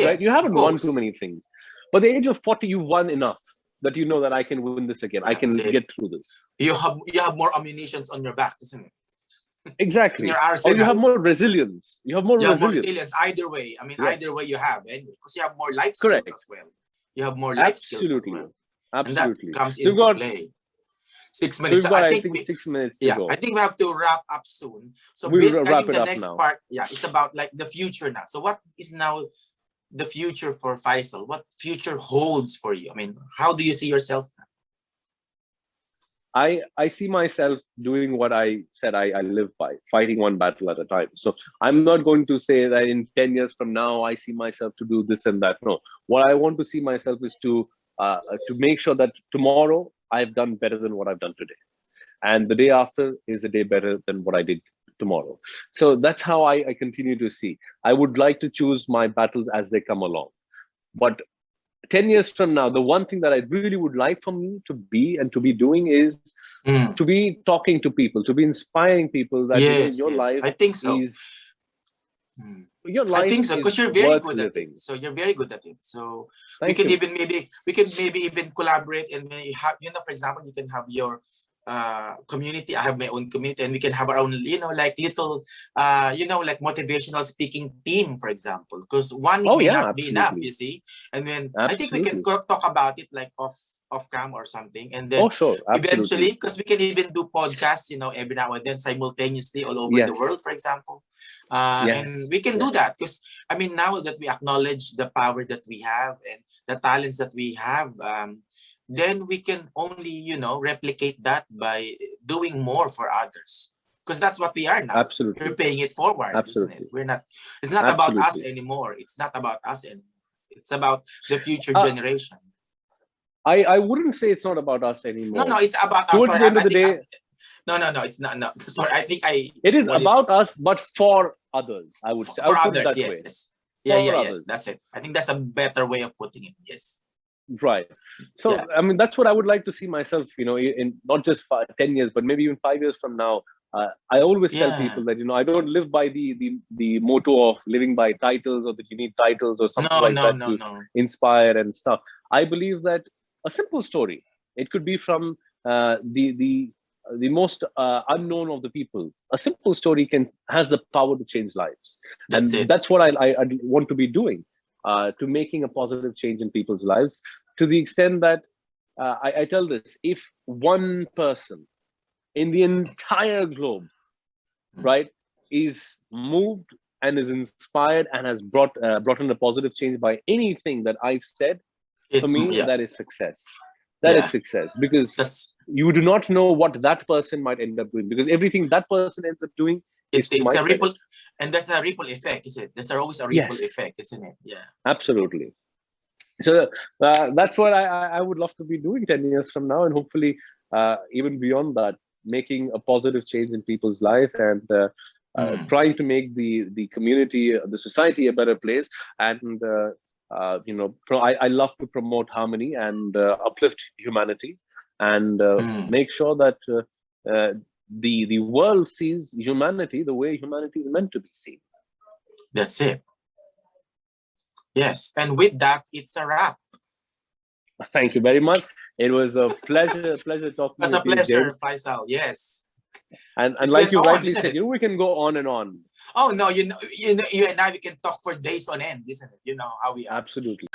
Speaker 2: right? You haven't won too many things. But at the age of 40, you've won enough that you know that I can win this again. I can get through this.
Speaker 1: You have more ammunitions on your back, isn't it?
Speaker 2: Exactly.
Speaker 1: in your
Speaker 2: Or you have
Speaker 1: arsenal.
Speaker 2: more resilience. You have more
Speaker 1: You have more
Speaker 2: resilience.
Speaker 1: resilience either way. I mean, either
Speaker 2: Yes.
Speaker 1: way you have, and because you have more life skills
Speaker 2: Correct.
Speaker 1: as well. You have more life skills as
Speaker 2: Absolutely.
Speaker 1: well, and that
Speaker 2: Absolutely.
Speaker 1: comes
Speaker 2: So we've
Speaker 1: into
Speaker 2: got
Speaker 1: play. 6 minutes.
Speaker 2: we've
Speaker 1: So
Speaker 2: got
Speaker 1: I
Speaker 2: I
Speaker 1: think
Speaker 2: think
Speaker 1: we,
Speaker 2: 6 minutes to
Speaker 1: yeah, I
Speaker 2: go.
Speaker 1: think we have to wrap up soon. So
Speaker 2: We'll
Speaker 1: basically, I
Speaker 2: wrap
Speaker 1: think
Speaker 2: it
Speaker 1: the
Speaker 2: up
Speaker 1: next
Speaker 2: now.
Speaker 1: part, yeah, is about like the future now. So what is now the future for Faisal? What future holds for you? I mean, how do you see yourself?
Speaker 2: I see myself doing what I said I live by, fighting one battle at a time. So I'm not going to say that in 10 years from now, I see myself to do this and that. No, what I want to see myself is to make sure that tomorrow I've done better than what I've done today. And the day after is a day better than what I did tomorrow. So that's how I continue to see. I would like to choose my battles as they come along. But 10 years from now, the one thing that I really would like for me to be and to be doing is
Speaker 1: Mm.
Speaker 2: to be talking to people, to be inspiring people that
Speaker 1: Yes,
Speaker 2: your
Speaker 1: yes,
Speaker 2: life
Speaker 1: I think so.
Speaker 2: is
Speaker 1: Mm.
Speaker 2: your
Speaker 1: I
Speaker 2: life
Speaker 1: think so
Speaker 2: is
Speaker 1: because you're very
Speaker 2: worth
Speaker 1: good at it.
Speaker 2: living.
Speaker 1: So you're very good at it. So
Speaker 2: Thank you.
Speaker 1: we can maybe even collaborate and maybe have, you know, for example, you can have your community. I have my own community, and we can have our own, you know, like little you know, like motivational speaking team, for example, because one
Speaker 2: Oh
Speaker 1: may
Speaker 2: yeah,
Speaker 1: not be enough,
Speaker 2: absolutely.
Speaker 1: you see. And then I think we can
Speaker 2: Absolutely.
Speaker 1: talk about it like off cam or something, and
Speaker 2: Oh
Speaker 1: then
Speaker 2: sure,
Speaker 1: eventually,
Speaker 2: absolutely.
Speaker 1: because we can even do podcasts, you know, every now and then simultaneously all over the
Speaker 2: Yes.
Speaker 1: world, for example. And
Speaker 2: Yes.
Speaker 1: we can do
Speaker 2: Yes.
Speaker 1: that because I mean, now that we acknowledge the power that we have and the talents that we have, then we can only, you know, replicate that by doing more for others, because that's what we are now. We're
Speaker 2: Absolutely.
Speaker 1: paying it forward, isn't it?
Speaker 2: Absolutely.
Speaker 1: We're not, it's not about us
Speaker 2: Absolutely.
Speaker 1: anymore. It's not about us anymore. It's about the future
Speaker 2: Uh,
Speaker 1: generation.
Speaker 2: I wouldn't say it's not about us
Speaker 1: No,
Speaker 2: anymore.
Speaker 1: no, it's about us.
Speaker 2: Towards
Speaker 1: Sorry,
Speaker 2: the end of
Speaker 1: I
Speaker 2: the
Speaker 1: think
Speaker 2: day,
Speaker 1: no, it's not. No, sorry, I think I
Speaker 2: it is
Speaker 1: what it
Speaker 2: about us, but for others, I would say. I
Speaker 1: for
Speaker 2: would put it
Speaker 1: others.
Speaker 2: that
Speaker 1: Yes,
Speaker 2: way.
Speaker 1: yes,
Speaker 2: For
Speaker 1: yes.
Speaker 2: others.
Speaker 1: That's it. I think that's a better way of putting it. Yes.
Speaker 2: Right.
Speaker 1: Yeah.
Speaker 2: So, I mean, that's what I would like to see myself, in not just 10 years, but maybe even 5 years from now. I always tell
Speaker 1: Yeah.
Speaker 2: people that, I don't live by the motto of living by titles, or that you need titles or something
Speaker 1: No,
Speaker 2: like
Speaker 1: no,
Speaker 2: that
Speaker 1: no,
Speaker 2: to
Speaker 1: no.
Speaker 2: inspire and stuff. I believe that a simple story, it could be from the most unknown of the people. A simple story has the power to change lives,
Speaker 1: That's
Speaker 2: and
Speaker 1: it.
Speaker 2: that's what I want to be doing, to making a positive change in people's lives, to the extent that I tell this: if one person in the entire globe, right, is moved and is inspired and has brought in a positive change by anything that I've said, for
Speaker 1: It's
Speaker 2: me,
Speaker 1: yeah,
Speaker 2: that is success. That is
Speaker 1: yeah.
Speaker 2: success, because
Speaker 1: That's
Speaker 2: you do not know what that person might end up doing, because everything that person ends up doing
Speaker 1: it.
Speaker 2: is to
Speaker 1: It's
Speaker 2: my
Speaker 1: a
Speaker 2: credit.
Speaker 1: ripple, and that's a ripple effect, is it? There's always a ripple
Speaker 2: Yes,
Speaker 1: effect, isn't it? Yeah.
Speaker 2: absolutely. So that's what I would love to be doing 10 years from now, and hopefully even beyond that, making a positive change in people's life, and
Speaker 1: Mm.
Speaker 2: trying to make the community, the society, a better place. And I love to promote harmony and uplift humanity, and
Speaker 1: Mm.
Speaker 2: make sure that the world sees humanity the way humanity is meant to be seen.
Speaker 1: That's it. Yes. And with that, it's a wrap.
Speaker 2: Thank you very much. It was a pleasure talking
Speaker 1: It's a
Speaker 2: with you,
Speaker 1: pleasure,
Speaker 2: James.
Speaker 1: Faisal. Yes.
Speaker 2: And
Speaker 1: It
Speaker 2: like
Speaker 1: went
Speaker 2: you
Speaker 1: on,
Speaker 2: rightly
Speaker 1: isn't
Speaker 2: said,
Speaker 1: it?
Speaker 2: we can go on and on.
Speaker 1: Oh no, you know, you and I, we can talk for days on end, isn't it? You know how we are.
Speaker 2: Absolutely.